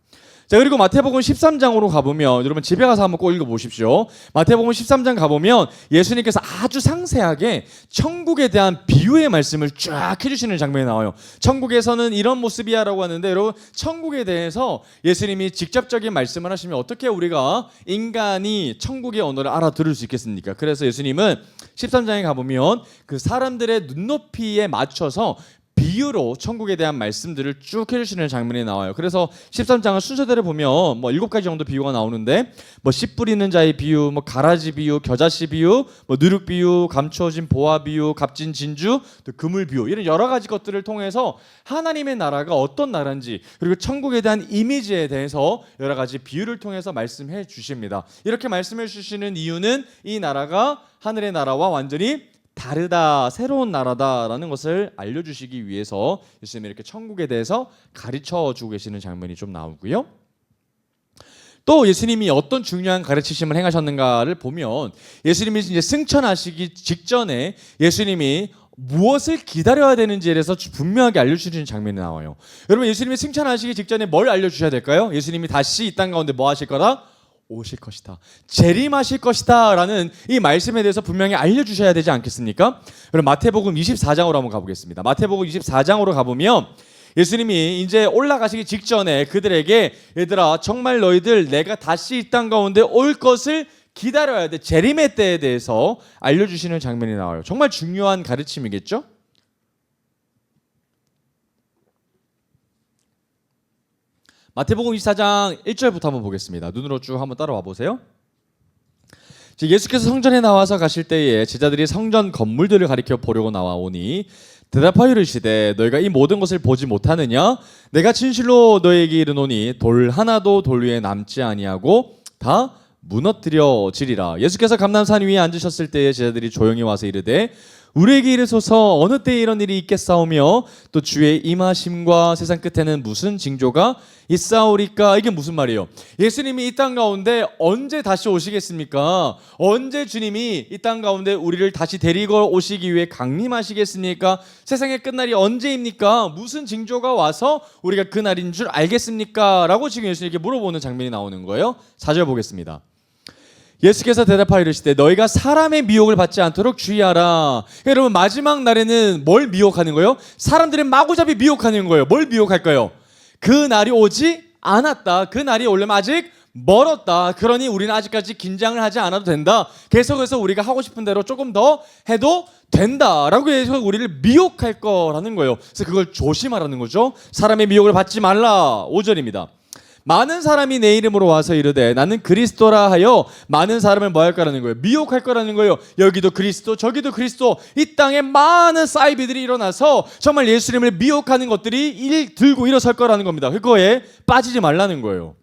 자, 그리고 마태복음 13장으로 가보면 여러분 집에 가서 한번 꼭 읽어보십시오. 마태복음 13장 가보면 예수님께서 아주 상세하게 천국에 대한 비유의 말씀을 쫙 해주시는 장면이 나와요. 천국에서는 이런 모습이야 라고 하는데 여러분 천국에 대해서 예수님이 직접적인 말씀을 하시면 어떻게 우리가 인간이 천국의 언어를 알아들을 수 있겠습니까? 그래서 예수님은 13장에 가보면 그 사람들의 눈높이에 맞춰서 비유로 천국에 대한 말씀들을 쭉 해주시는 장면이 나와요. 그래서 13장은 순서대로 보면 뭐 7가지 정도 비유가 나오는데 뭐 씨 뿌리는 자의 비유, 뭐 가라지 비유, 겨자씨 비유, 뭐 누룩 비유, 감추어진 보화 비유, 값진 진주, 또 그물 비유 이런 여러 가지 것들을 통해서 하나님의 나라가 어떤 나라인지 그리고 천국에 대한 이미지에 대해서 여러 가지 비유를 통해서 말씀해 주십니다. 이렇게 말씀해 주시는 이유는 이 나라가 하늘의 나라와 완전히 다르다, 새로운 나라다라는 것을 알려주시기 위해서 예수님이 이렇게 천국에 대해서 가르쳐주고 계시는 장면이 좀 나오고요. 또 예수님이 어떤 중요한 가르치심을 행하셨는가를 보면 예수님이 이제 승천하시기 직전에 예수님이 무엇을 기다려야 되는지에 대해서 분명하게 알려주시는 장면이 나와요. 여러분, 예수님이 승천하시기 직전에 뭘 알려주셔야 될까요? 예수님이 다시 이 땅 가운데 뭐 하실 거다? 오실 것이다, 재림하실 것이다 라는 이 말씀에 대해서 분명히 알려주셔야 되지 않겠습니까? 그럼 마태복음 24장으로 한번 가보겠습니다. 마태복음 24장으로 가보면 예수님이 이제 올라가시기 직전에 그들에게 얘들아, 정말 너희들 내가 다시 이 땅 가운데 올 것을 기다려야 돼, 재림의 때에 대해서 알려주시는 장면이 나와요. 정말 중요한 가르침이겠죠? 마태복음 24장 1절부터 한번 보겠습니다. 눈으로 쭉 한번 따라와 보세요. 예수께서 성전에 나와서 가실 때에 제자들이 성전 건물들을 가리켜 보려고 나와오니 대답하여 이르시되 너희가 이 모든 것을 보지 못하느냐? 내가 진실로 너희에게 이르노니 돌 하나도 돌 위에 남지 아니하고 다 무너뜨려지리라. 예수께서 감람산 위에 앉으셨을 때에 제자들이 조용히 와서 이르되 우리에게 이르소서 어느 때에 이런 일이 있겠사오며 또 주의 임하심과 세상 끝에는 무슨 징조가 있사오리까? 이게 무슨 말이에요? 예수님이 이 땅 가운데 언제 다시 오시겠습니까? 언제 주님이 이 땅 가운데 우리를 다시 데리고 오시기 위해 강림하시겠습니까? 세상의 끝날이 언제입니까? 무슨 징조가 와서 우리가 그날인 줄 알겠습니까? 라고 지금 예수님께 물어보는 장면이 나오는 거예요. 4절 보겠습니다. 예수께서 대답하여 이르시되 너희가 사람의 미혹을 받지 않도록 주의하라. 여러분, 마지막 날에는 뭘 미혹하는 거예요? 사람들의 마구잡이 미혹하는 거예요. 뭘 미혹할까요? 그 날이 오지 않았다, 그 날이 오려면 아직 멀었다, 그러니 우리는 아직까지 긴장을 하지 않아도 된다, 계속해서 우리가 하고 싶은 대로 조금 더 해도 된다라고 해서 우리를 미혹할 거라는 거예요. 그래서 그걸 조심하라는 거죠. 사람의 미혹을 받지 말라. 5절입니다. 많은 사람이 내 이름으로 와서 이르되 나는 그리스도라 하여 많은 사람을 뭐 할 거라는 거예요? 미혹할 거라는 거예요. 여기도 그리스도 저기도 그리스도, 이 땅에 많은 사이비들이 일어나서 정말 예수님을 미혹하는 것들이 들고 일어설 거라는 겁니다. 그거에 빠지지 말라는 거예요.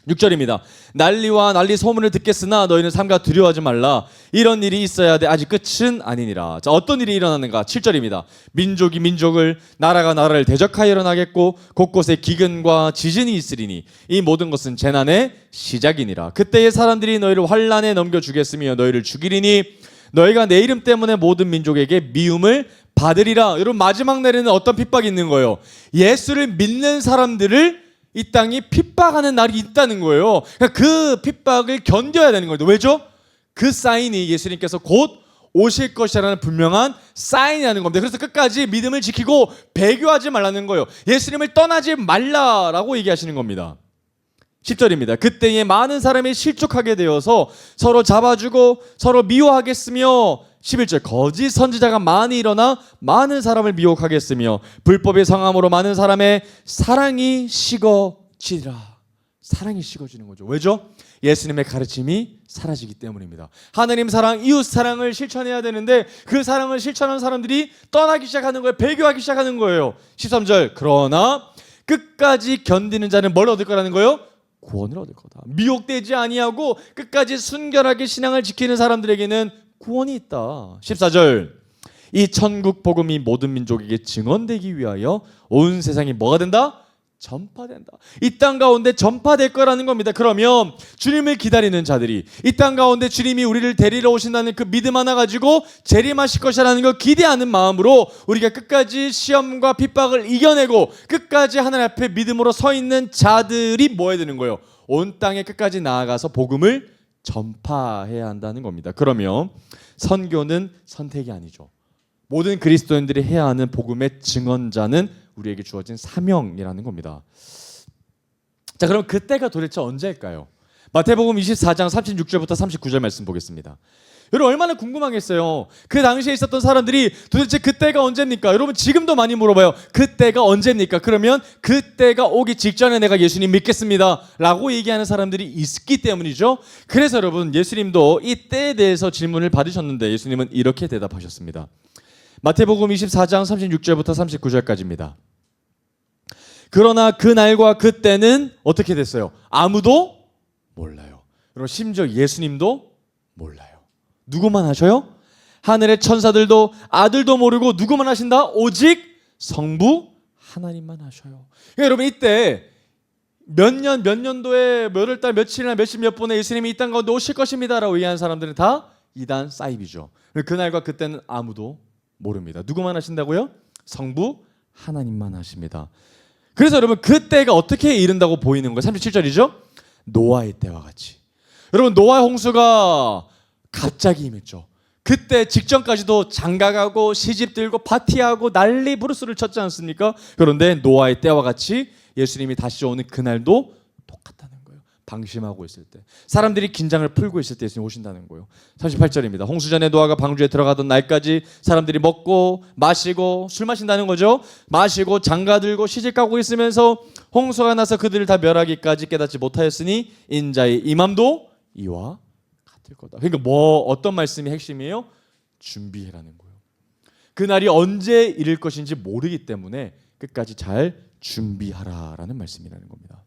6절입니다. 난리와 난리 소문을 듣겠으나 너희는 삼가 두려워하지 말라. 이런 일이 있어야 돼. 아직 끝은 아니니라. 자, 어떤 일이 일어나는가? 7절입니다. 민족이 민족을, 나라가 나라를 대적하여 일어나겠고 곳곳에 기근과 지진이 있으리니 이 모든 것은 재난의 시작이니라. 그때의 사람들이 너희를 환난에 넘겨주겠으며 너희를 죽이리니 너희가 내 이름 때문에 모든 민족에게 미움을 받으리라. 여러분, 마지막 날에는 어떤 핍박이 있는 거예요? 예수를 믿는 사람들을 이 땅이 핍박하는 날이 있다는 거예요. 그러니까 그 핍박을 견뎌야 되는 거예요. 왜죠? 그 사인이 예수님께서 곧 오실 것이라는 분명한 사인이라는 겁니다. 그래서 끝까지 믿음을 지키고 배교하지 말라는 거예요. 예수님을 떠나지 말라라고 얘기하시는 겁니다. 10절입니다. 그때에 많은 사람이 실족하게 되어서 서로 잡아주고 서로 미워하겠으며 11절 거짓 선지자가 많이 일어나 많은 사람을 미혹하겠으며 불법의 성함으로 많은 사람의 사랑이 식어지리라. 사랑이 식어지는 거죠. 왜죠? 예수님의 가르침이 사라지기 때문입니다. 하나님 사랑, 이웃 사랑을 실천해야 되는데 그 사랑을 실천하는 사람들이 떠나기 시작하는 거예요. 배교하기 시작하는 거예요. 13절 그러나 끝까지 견디는 자는 뭘 얻을 거라는 거예요? 구원을 얻을 거다. 미혹되지 아니하고 끝까지 순결하게 신앙을 지키는 사람들에게는 구원이 있다. 14절 이 천국 복음이 모든 민족에게 증언되기 위하여 온 세상이 뭐가 된다? 전파된다. 이 땅 가운데 전파될 거라는 겁니다. 그러면 주님을 기다리는 자들이 이 땅 가운데 주님이 우리를 데리러 오신다는 그 믿음 하나 가지고 재림하실 것이라는 걸 기대하는 마음으로 우리가 끝까지 시험과 핍박을 이겨내고 끝까지 하나님 앞에 믿음으로 서 있는 자들이 뭐 해야 되는 거예요? 온 땅에 끝까지 나아가서 복음을 전파해야 한다는 겁니다. 그러면 선교는 선택이 아니죠. 모든 그리스도인들이 해야 하는 복음의 증언자는 우리에게 주어진 사명이라는 겁니다. 자, 그럼 그때가 도대체 언제일까요? 마태복음 24장 36절부터 39절 말씀 보겠습니다. 여러분, 얼마나 궁금하겠어요. 그 당시에 있었던 사람들이 도대체 그때가 언제입니까? 여러분, 지금도 많이 물어봐요. 그때가 언제입니까? 그러면 그때가 오기 직전에 내가 예수님 믿겠습니다 라고 얘기하는 사람들이 있기 때문이죠. 그래서 여러분, 예수님도 이 때에 대해서 질문을 받으셨는데 예수님은 이렇게 대답하셨습니다. 마태복음 24장 36절부터 39절까지입니다. 그러나 그 날과 그 때는 어떻게 됐어요? 아무도 몰라요. 여러분, 심지어 예수님도 몰라요. 누구만 하셔요? 하늘의 천사들도 아들도 모르고 누구만 하신다? 오직 성부 하나님만 하셔요. 그러니까 여러분, 이때 몇 년도에 몇 월달 며칠이나 몇십 몇 분에 예수님이 이 땅 가운데 오실 것입니다 라고 얘기하는 사람들은 다 이단 사이비죠. 그날과 그때는 아무도 모릅니다. 누구만 하신다고요? 성부 하나님만 하십니다. 그래서 여러분 그 때가 어떻게 이른다고 보이는 거예요? 37절이죠. 노아의 때와 같이. 여러분 노아의 홍수가 갑자기 임했죠. 그때 직전까지도 장가가고 시집들고 파티하고 난리 부르스를 쳤지 않습니까? 그런데 노아의 때와 같이 예수님이 다시 오는 그날도 똑같다는 거예요. 방심하고 있을 때, 사람들이 긴장을 풀고 있을 때 예수님 오신다는 거예요. 38절입니다. 홍수전에 노아가 방주에 들어가던 날까지 사람들이 먹고 마시고 술 마신다는 거죠. 마시고 장가들고 시집가고 있으면서 홍수가 나서 그들을 다 멸하기까지 깨닫지 못하였으니 인자의 임함도 이와 같을 거다. 그러니까 어떤 말씀이 핵심이에요? 준비해라는 거예요. 그날이 언제 이를 것인지 모르기 때문에 끝까지 잘 준비하라라는 말씀이라는 겁니다.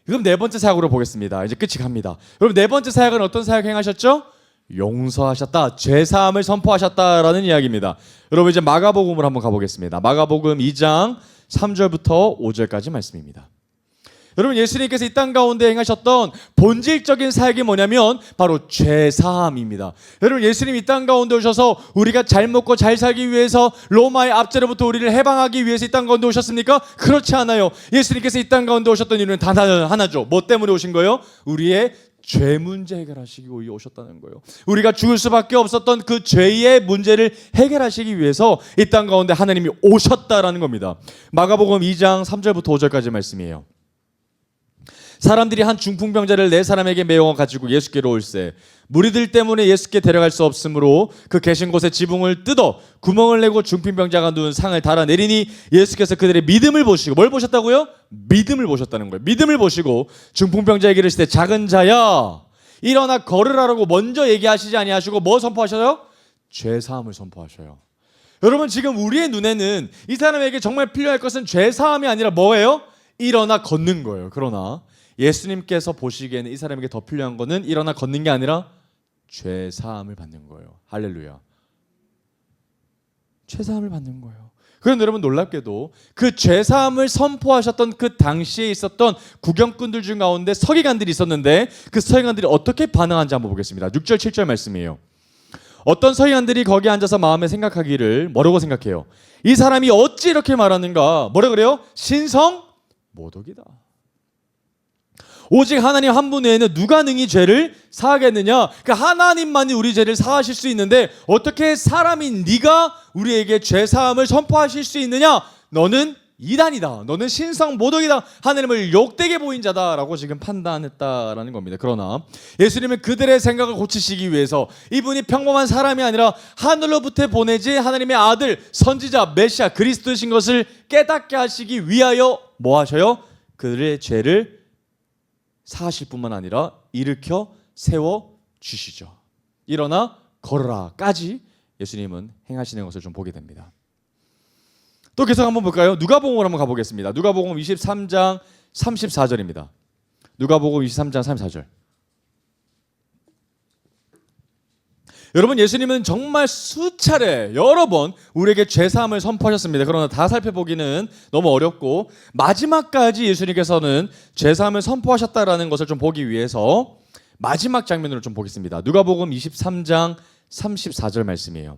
그럼 네 번째 사역으로 보겠습니다. 이제 끝이 갑니다. 여러분 네 번째 사역은 어떤 사역 행하셨죠? 용서하셨다, 죄사함을 선포하셨다라는 이야기입니다. 여러분 이제 마가복음으로 한번 가보겠습니다. 마가복음 2장 3절부터 5절까지 말씀입니다. 여러분 예수님께서 이 땅 가운데 행하셨던 본질적인 사역이 뭐냐면 바로 죄사함입니다. 여러분 예수님 이 땅 가운데 오셔서 우리가 잘 먹고 잘 살기 위해서 로마의 압제로부터 우리를 해방하기 위해서 이 땅 가운데 오셨습니까? 그렇지 않아요. 예수님께서 이 땅 가운데 오셨던 이유는 단 하나죠. 뭐 때문에 오신 거예요? 우리의 죄 문제 해결하시기 위해 오셨다는 거예요. 우리가 죽을 수밖에 없었던 그 죄의 문제를 해결하시기 위해서 이 땅 가운데 하나님이 오셨다라는 겁니다. 마가복음 2장 3절부터 5절까지 말씀이에요. 사람들이 한 중풍병자를 네 사람에게 메어 가지고 예수께로 올세 무리들 때문에 예수께 데려갈 수 없으므로 그 계신 곳에 지붕을 뜯어 구멍을 내고 중풍병자가 누운 상을 달아내리니 예수께서 그들의 믿음을 보시고 뭘 보셨다고요? 믿음을 보셨다는 거예요. 믿음을 보시고 중풍병자에게 이르시되 작은 자야 일어나 걸으라라고 먼저 얘기하시지 아니하시고 뭐 선포하셔요? 죄사함을 선포하셔요. 여러분 지금 우리의 눈에는 이 사람에게 정말 필요할 것은 죄사함이 아니라 뭐예요? 일어나 걷는 거예요. 그러나 예수님께서 보시기에는 이 사람에게 더 필요한 거는 일어나 걷는 게 아니라 죄사함을 받는 거예요. 할렐루야. 죄사함을 받는 거예요. 그런데 여러분 놀랍게도 그 죄사함을 선포하셨던 그 당시에 있었던 구경꾼들 중 가운데 서기관들이 있었는데 그 서기관들이 어떻게 반응한지 한번 보겠습니다. 6절 7절 말씀이에요. 어떤 서기관들이 거기 앉아서 마음에 생각하기를 뭐라고 생각해요? 이 사람이 어찌 이렇게 말하는가? 뭐라 그래요? 신성 모독이다. 오직 하나님 한 분 외에는 누가 능히 죄를 사하겠느냐? 그러니까 하나님만이 우리 죄를 사하실 수 있는데 어떻게 사람인 네가 우리에게 죄 사함을 선포하실 수 있느냐? 너는 이단이다. 너는 신성 모독이다. 하나님을 욕되게 보인 자다라고 지금 판단했다라는 겁니다. 그러나 예수님은 그들의 생각을 고치시기 위해서 이분이 평범한 사람이 아니라 하늘로부터 보내지 하나님의 아들, 선지자, 메시아, 그리스도이신 것을 깨닫게 하시기 위하여 뭐 하셔요? 그들의 죄를 사하실 뿐만 아니라 일으켜 세워 주시죠. 일어나 걸어라까지 예수님은 행하시는 것을 좀 보게 됩니다. 또 계속 한번 볼까요? 누가복음으로 한번 가보겠습니다. 누가복음 23장 34절입니다. 누가복음 23장 34절. 여러분 예수님은 정말 수차례 여러 번 우리에게 죄사함을 선포하셨습니다. 그러나 다 살펴보기는 너무 어렵고 마지막까지 예수님께서는 죄사함을 선포하셨다라는 것을 좀 보기 위해서 마지막 장면으로 좀 보겠습니다. 누가복음 23장 34절 말씀이에요.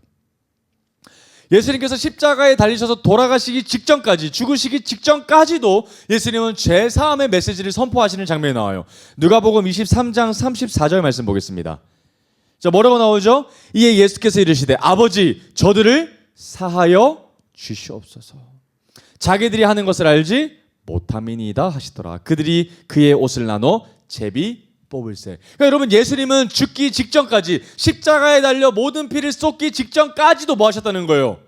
예수님께서 십자가에 달리셔서 돌아가시기 직전까지, 죽으시기 직전까지도 예수님은 죄사함의 메시지를 선포하시는 장면이 나와요. 누가복음 23장 34절 말씀 보겠습니다. 자, 뭐라고 나오죠? 이에 예수께서 이르시되 아버지 저들을 사하여 주시옵소서. 자기들이 하는 것을 알지 못함이니이다 하시더라. 그들이 그의 옷을 나눠 제비 뽑을세. 그러니까 여러분 예수님은 죽기 직전까지 십자가에 달려 모든 피를 쏟기 직전까지도 뭐 하셨다는 거예요?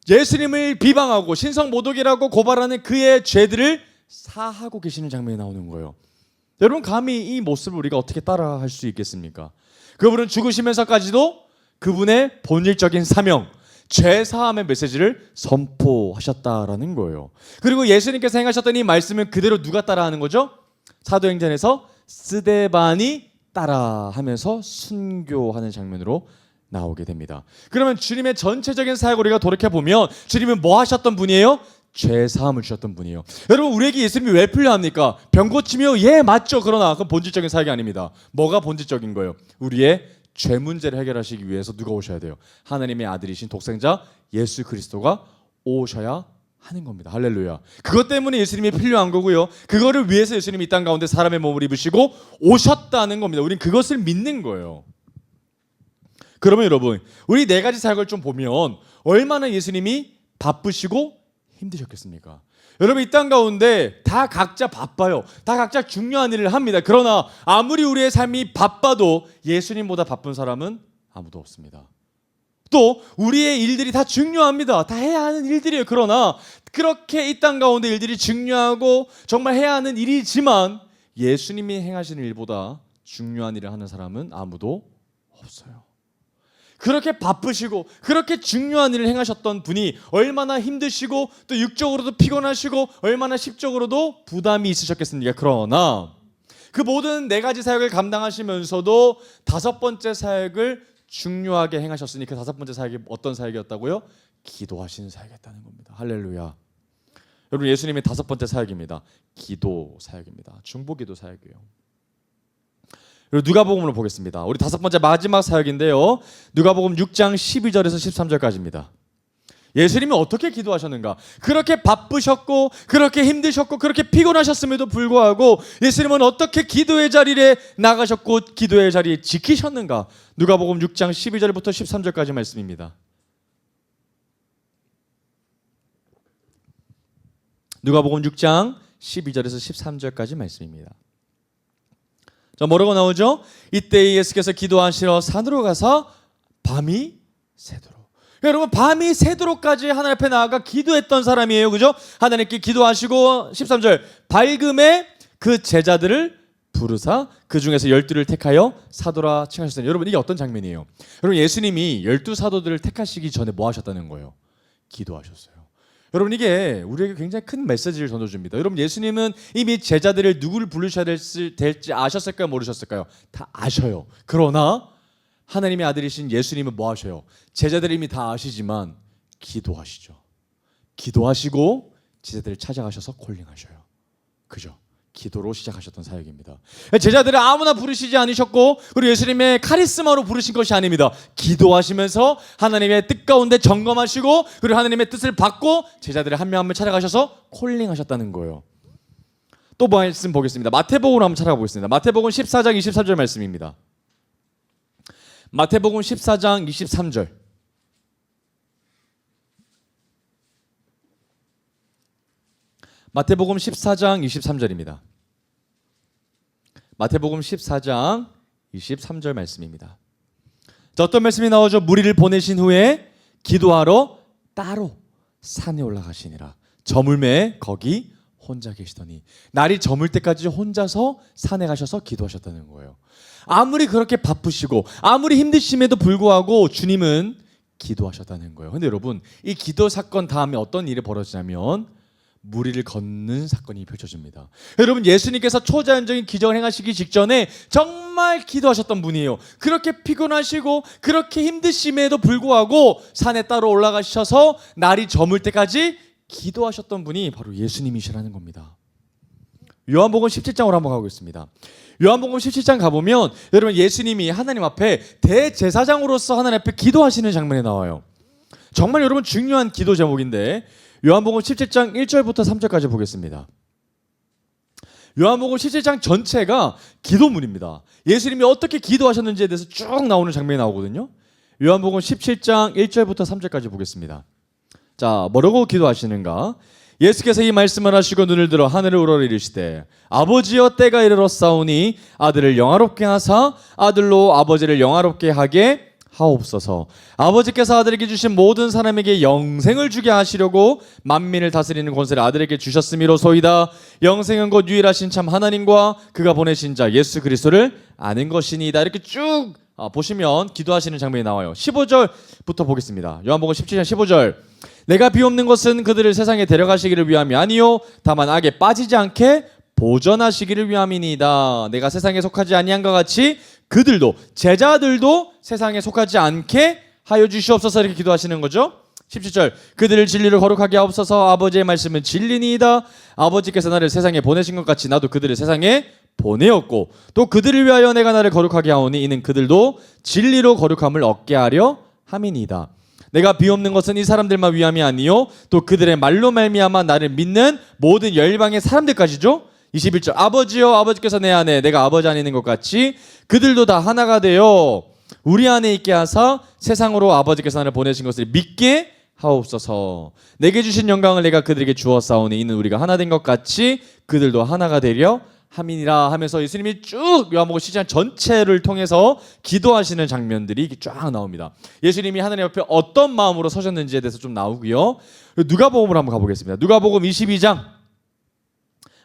예수님을 비방하고 신성 모독이라고 고발하는 그의 죄들을 사하고 계시는 장면이 나오는 거예요. 여러분 감히 이 모습을 우리가 어떻게 따라할 수 있겠습니까? 그분은 죽으시면서까지도 그분의 본질적인 사명, 죄사함의 메시지를 선포하셨다라는 거예요. 그리고 예수님께서 행하셨던 이 말씀을 그대로 누가 따라하는 거죠? 사도행전에서 스데반이 따라하면서 순교하는 장면으로 나오게 됩니다. 그러면 주님의 전체적인 사역을 우리가 돌이켜보면 주님은 뭐 하셨던 분이에요? 죄사함을 주셨던 분이에요. 여러분 우리에게 예수님이 왜 필요합니까? 병 고치며 예 맞죠. 그러나 그건 본질적인 사역이 아닙니다. 뭐가 본질적인 거예요? 우리의 죄 문제를 해결하시기 위해서 누가 오셔야 돼요? 하나님의 아들이신 독생자 예수 그리스도가 오셔야 하는 겁니다. 할렐루야. 그것 때문에 예수님이 필요한 거고요. 그거를 위해서 예수님이 이 땅 가운데 사람의 몸을 입으시고 오셨다는 겁니다. 우린 그것을 믿는 거예요. 그러면 여러분, 우리 네 가지 사역을 좀 보면 얼마나 예수님이 바쁘시고 힘드셨겠습니까? 여러분, 이 땅 가운데 다 각자 바빠요. 다 각자 중요한 일을 합니다. 그러나 아무리 우리의 삶이 바빠도 예수님보다 바쁜 사람은 아무도 없습니다. 또 우리의 일들이 다 중요합니다. 다 해야 하는 일들이에요. 그러나 그렇게 이 땅 가운데 일들이 중요하고 정말 해야 하는 일이지만 예수님이 행하시는 일보다 중요한 일을 하는 사람은 아무도 없어요. 그렇게 바쁘시고 그렇게 중요한 일을 행하셨던 분이 얼마나 힘드시고 또 육적으로도 피곤하시고 얼마나 심적으로도 부담이 있으셨겠습니까? 그러나 그 모든 네 가지 사역을 감당하시면서도 다섯 번째 사역을 중요하게 행하셨으니 그 다섯 번째 사역이 어떤 사역이었다고요? 기도하시는 사역이었다는 겁니다. 할렐루야. 여러분, 예수님의 다섯 번째 사역입니다. 기도 사역입니다. 중보기도 사역이에요. 그리고 누가복음으로 보겠습니다. 우리 다섯 번째 마지막 사역인데요. 누가복음 6장 12절에서 13절까지입니다. 예수님이 어떻게 기도하셨는가? 그렇게 바쁘셨고 그렇게 힘드셨고 그렇게 피곤하셨음에도 불구하고 예수님은 어떻게 기도의 자리에 나가셨고 기도의 자리에 지키셨는가? 누가복음 6장 12절부터 13절까지 말씀입니다. 누가복음 6장 12절에서 13절까지 말씀입니다. 자, 뭐라고 나오죠? 이때 예수께서 기도하시러 산으로 가서 밤이 새도록. 여러분, 밤이 새도록까지 하나님 앞에 나아가 기도했던 사람이에요. 그죠? 하나님께 기도하시고 13절 밝음에 그 제자들을 부르사 그 중에서 12를 택하여 사도라 칭하셨으니. 여러분, 이게 어떤 장면이에요? 여러분, 예수님이 12 사도들을 택하시기 전에 뭐 하셨다는 거예요? 기도하셨어요. 여러분, 이게 우리에게 굉장히 큰 메시지를 전해줍니다. 여러분, 예수님은 이미 제자들을 누구를 부르셔야 될지 아셨을까요? 모르셨을까요? 다 아셔요. 그러나 하나님의 아들이신 예수님은 뭐 하셔요? 제자들이 이미 다 아시지만 기도하시죠. 기도하시고 제자들을 찾아가셔서 콜링하셔요. 그죠? 기도로 시작하셨던 사역입니다. 제자들을 아무나 부르시지 않으셨고 그리고 예수님의 카리스마로 부르신 것이 아닙니다. 기도하시면서 하나님의 뜻 가운데 점검하시고 그리고 하나님의 뜻을 받고 제자들을 한 명 한 명 찾아가셔서 콜링하셨다는 거예요. 또 말씀 보겠습니다. 마태복음으로 한번 찾아가 보겠습니다. 마태복음 14장 23절 말씀입니다. 마태복음 14장 23절. 마태복음 14장 23절입니다. 마태복음 14장 23절 말씀입니다. 자, 어떤 말씀이 나오죠? 무리를 보내신 후에 기도하러 따로 산에 올라가시니라. 저물매 거기 혼자 계시더니. 날이 저물 때까지 혼자서 산에 가셔서 기도하셨다는 거예요. 아무리 그렇게 바쁘시고 아무리 힘드심에도 불구하고 주님은 기도하셨다는 거예요. 근데 여러분, 이 기도 사건 다음에 어떤 일이 벌어지냐면 무리를 걷는 사건이 펼쳐집니다. 여러분, 예수님께서 초자연적인 기적을 행하시기 직전에 정말 기도하셨던 분이에요. 그렇게 피곤하시고 그렇게 힘드심에도 불구하고 산에 따로 올라가셔서 날이 저물 때까지 기도하셨던 분이 바로 예수님이시라는 겁니다. 요한복음 17장으로 한번 가보겠습니다. 요한복음 17장 가보면 여러분, 예수님이 하나님 앞에 대제사장으로서 하나님 앞에 기도하시는 장면이 나와요. 정말 여러분 중요한 기도 제목인데 요한복음 17장 1절부터 3절까지 보겠습니다. 요한복음 17장 전체가 기도문입니다. 예수님이 어떻게 기도하셨는지에 대해서 쭉 나오는 장면이 나오거든요. 요한복음 17장 1절부터 3절까지 보겠습니다. 자, 뭐라고 기도하시는가? 예수께서 이 말씀을 하시고 눈을 들어 하늘을 우러러 이르시되 아버지여, 때가 이르렀사오니 아들을 영화롭게 하사 아들로 아버지를 영화롭게 하게 하옵소서. 아버지께서 아들에게 주신 모든 사람에게 영생을 주게 하시려고 만민을 다스리는 권세를 아들에게 주셨음이로소이다. 영생은 곧 유일하신 참 하나님과 그가 보내신 자 예수 그리스도를 아는 것이니이다. 이렇게 쭉 보시면 기도하시는 장면이 나와요. 15절부터 보겠습니다. 요한복음 17장 15절. 내가 비옵는 것은 그들을 세상에 데려가시기를 위함이 아니요 다만 악에 빠지지 않게 보전하시기를 위함이니이다. 내가 세상에 속하지 아니한 것 같이 그들도, 제자들도 세상에 속하지 않게 하여 주시옵소서. 이렇게 기도하시는 거죠. 17절. 그들을 진리로 거룩하게 하옵소서. 아버지의 말씀은 진리니이다. 아버지께서 나를 세상에 보내신 것 같이 나도 그들을 세상에 보내었고 또 그들을 위하여 내가 나를 거룩하게 하오니 이는 그들도 진리로 거룩함을 얻게 하려 함이니이다. 내가 비옵는 것은 이 사람들만 위함이 아니요 또 그들의 말로 말미암아 나를 믿는 모든 열방의 사람들까지죠. 21절 아버지여 아버지께서 내 안에 내가 아버지 안에 있는 것 같이 그들도 다 하나가 되어 우리 안에 있게 하사 세상으로 아버지께서 나를 보내신 것을 믿게 하옵소서. 내게 주신 영광을 내가 그들에게 주었사오니 이는 우리가 하나 된 것 같이 그들도 하나가 되려 함이니라 하면서 예수님이 쭉 요한복음 시장 전체를 통해서 기도하시는 장면들이 쫙 나옵니다. 예수님이 하나님 앞에 어떤 마음으로 서셨는지에 대해서 좀 나오고요. 누가복음으로 한번 가보겠습니다. 누가복음 22장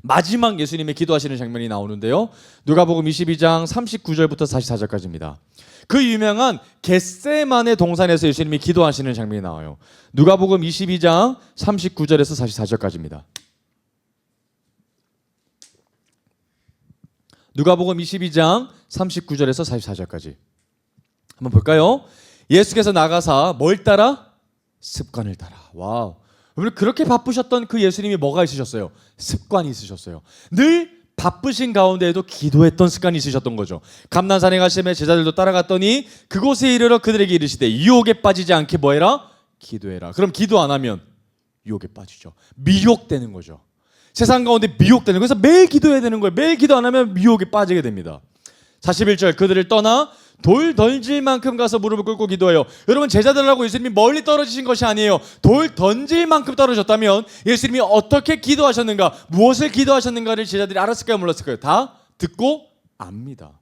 마지막 예수님의 기도하시는 장면이 나오는데요. 누가복음 22장 39절부터 44절까지입니다. 그 유명한 겟세마네 동산에서 예수님이 기도하시는 장면이 나와요. 누가복음 22장 39절에서 44절까지입니다. 누가복음 22장 39절에서 44절까지 한번 볼까요? 예수께서 나가사 뭘 따라? 습관을 따라. 와우. 여러분 그렇게 바쁘셨던 그 예수님이 뭐가 있으셨어요? 습관이 있으셨어요. 늘 바쁘신 가운데에도 기도했던 습관이 있으셨던 거죠. 감난산에 가시며 제자들도 따라갔더니 그곳에 이르러 그들에게 이르시되 유혹에 빠지지 않게 뭐해라? 기도해라. 그럼 기도 안 하면 유혹에 빠지죠. 미혹되는 거죠. 세상 가운데 미혹되는 거예요. 그래서 매일 기도해야 되는 거예요. 매일 기도 안 하면 미혹에 빠지게 됩니다. 41절 그들을 떠나 돌 던질 만큼 가서 무릎을 꿇고 기도해요. 여러분 제자들하고 예수님이 멀리 떨어지신 것이 아니에요. 돌 던질 만큼 떨어졌다면 예수님이 어떻게 기도하셨는가, 무엇을 기도하셨는가를 제자들이 알았을까요, 몰랐을까요? 다 듣고 압니다.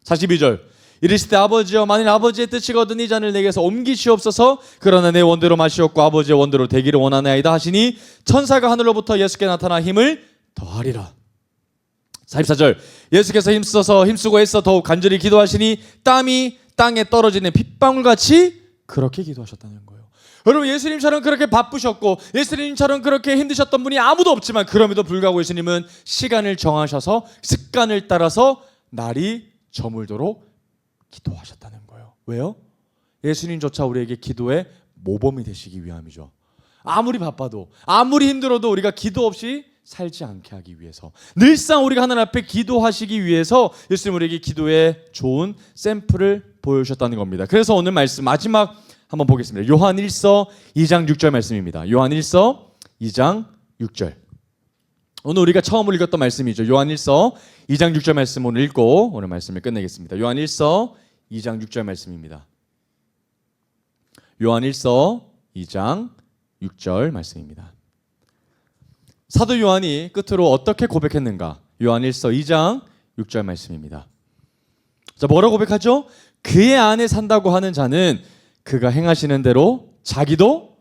42절 이르시되 아버지여 만일 아버지의 뜻이거든 이 잔을 내게서 옮기시옵소서. 그러나 내 원대로 마시옵고 아버지의 원대로 되기를 원하나이다 하시니 천사가 하늘로부터 예수께 나타나 힘을 더하리라. 44절 예수께서 힘쓰고 애써 더욱 간절히 기도하시니 땀이 땅에 떨어지는 핏방울같이 그렇게 기도하셨다는 거예요. 여러분 예수님처럼 그렇게 바쁘셨고 예수님처럼 그렇게 힘드셨던 분이 아무도 없지만 그럼에도 불구하고 예수님은 시간을 정하셔서 습관을 따라서 날이 저물도록 기도하셨다는 거예요. 왜요? 예수님조차 우리에게 기도의 모범이 되시기 위함이죠. 아무리 바빠도 아무리 힘들어도 우리가 기도 없이 살지 않게 하기 위해서 늘상 우리가 하나님 앞에 기도하시기 위해서 예수님 우리에게 기도의 좋은 샘플을 보여주셨다는 겁니다. 그래서 오늘 말씀 마지막 한번 보겠습니다. 요한 1서 2장 6절 말씀입니다. 요한 1서 2장 6절 오늘 우리가 처음으로 읽었던 말씀이죠. 요한 1서 2장 6절 말씀 오늘 읽고 오늘 말씀을 끝내겠습니다. 요한 1서 2장 6절 말씀입니다. 요한 1서 2장 6절 말씀입니다. 사도 요한이 끝으로 어떻게 고백했는가? 요한 1서 2장 6절 말씀입니다. 자, 뭐라고 고백하죠? 그의 안에 산다고 하는 자는 그가 행하시는 대로 자기도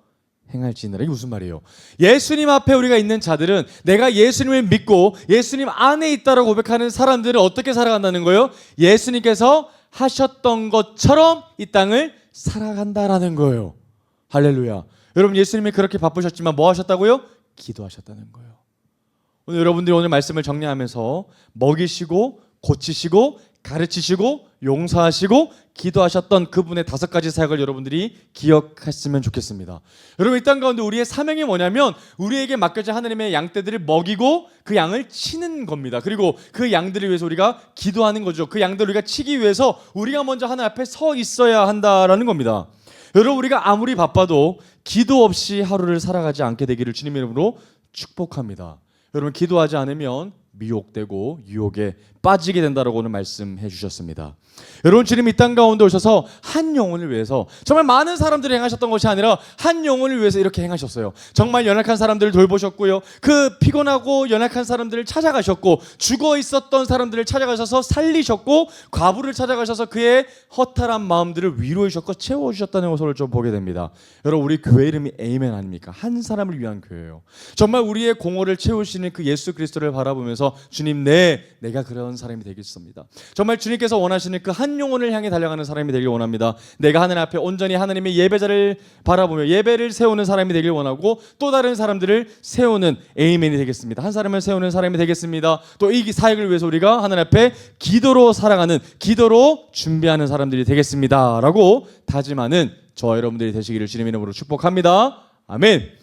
행할지니라. 이게 무슨 말이에요? 예수님 앞에 우리가 있는 자들은 내가 예수님을 믿고 예수님 안에 있다라고 고백하는 사람들은 어떻게 살아간다는 거예요? 예수님께서 하셨던 것처럼 이 땅을 살아간다라는 거예요. 할렐루야. 여러분 예수님이 그렇게 바쁘셨지만 뭐 하셨다고요? 기도하셨다는 거예요. 오늘 여러분들이 오늘 말씀을 정리하면서 먹이시고 고치시고 가르치시고 용서하시고 기도하셨던 그분의 5가지 사역을 여러분들이 기억했으면 좋겠습니다. 여러분 이 땅 가운데 우리의 사명이 뭐냐면 우리에게 맡겨진 하나님의 양떼들을 먹이고 그 양을 치는 겁니다. 그리고 그 양들을 위해서 우리가 기도하는 거죠. 그 양들을 우리가 치기 위해서 우리가 먼저 하나님 앞에 서 있어야 한다라는 겁니다. 여러분 우리가 아무리 바빠도 기도 없이 하루를 살아가지 않게 되기를 주님의 이름으로 축복합니다. 여러분 기도하지 않으면 미혹되고 유혹에 빠지게 된다라고 오늘 말씀해 주셨습니다. 여러분 주님 이 땅 가운데 오셔서 한 영혼을 위해서 정말 많은 사람들이 행하셨던 것이 아니라 한 영혼을 위해서 이렇게 행하셨어요. 정말 연약한 사람들을 돌보셨고요. 그 피곤하고 연약한 사람들을 찾아가셨고 죽어 있었던 사람들을 찾아가셔서 살리셨고 과부를 찾아가셔서 그의 허탈한 마음들을 위로해 주셨고 채워주셨다는 것을 좀 보게 됩니다. 여러분 우리 교회 이름이 에이멘 아닙니까? 한 사람을 위한 교회예요. 정말 우리의 공허를 채우시는 그 예수 그리스도를 바라보면서 주님 내가 그런 사람이 되겠습니다. 정말 주님께서 원하시는 그 한 영혼을 향해 달려가는 사람이 되길 원합니다. 내가 하나님 앞에 온전히 하나님의 예배자를 바라보며 예배를 세우는 사람이 되길 원하고 또 다른 사람들을 세우는 에이멘이 되겠습니다. 한 사람을 세우는 사람이 되겠습니다. 또 이 사역을 위해서 우리가 하나님 앞에 기도로 살아가는 기도로 준비하는 사람들이 되겠습니다 라고 다짐하는 저와 여러분들이 되시기를 주님의 이름으로 축복합니다. 아멘.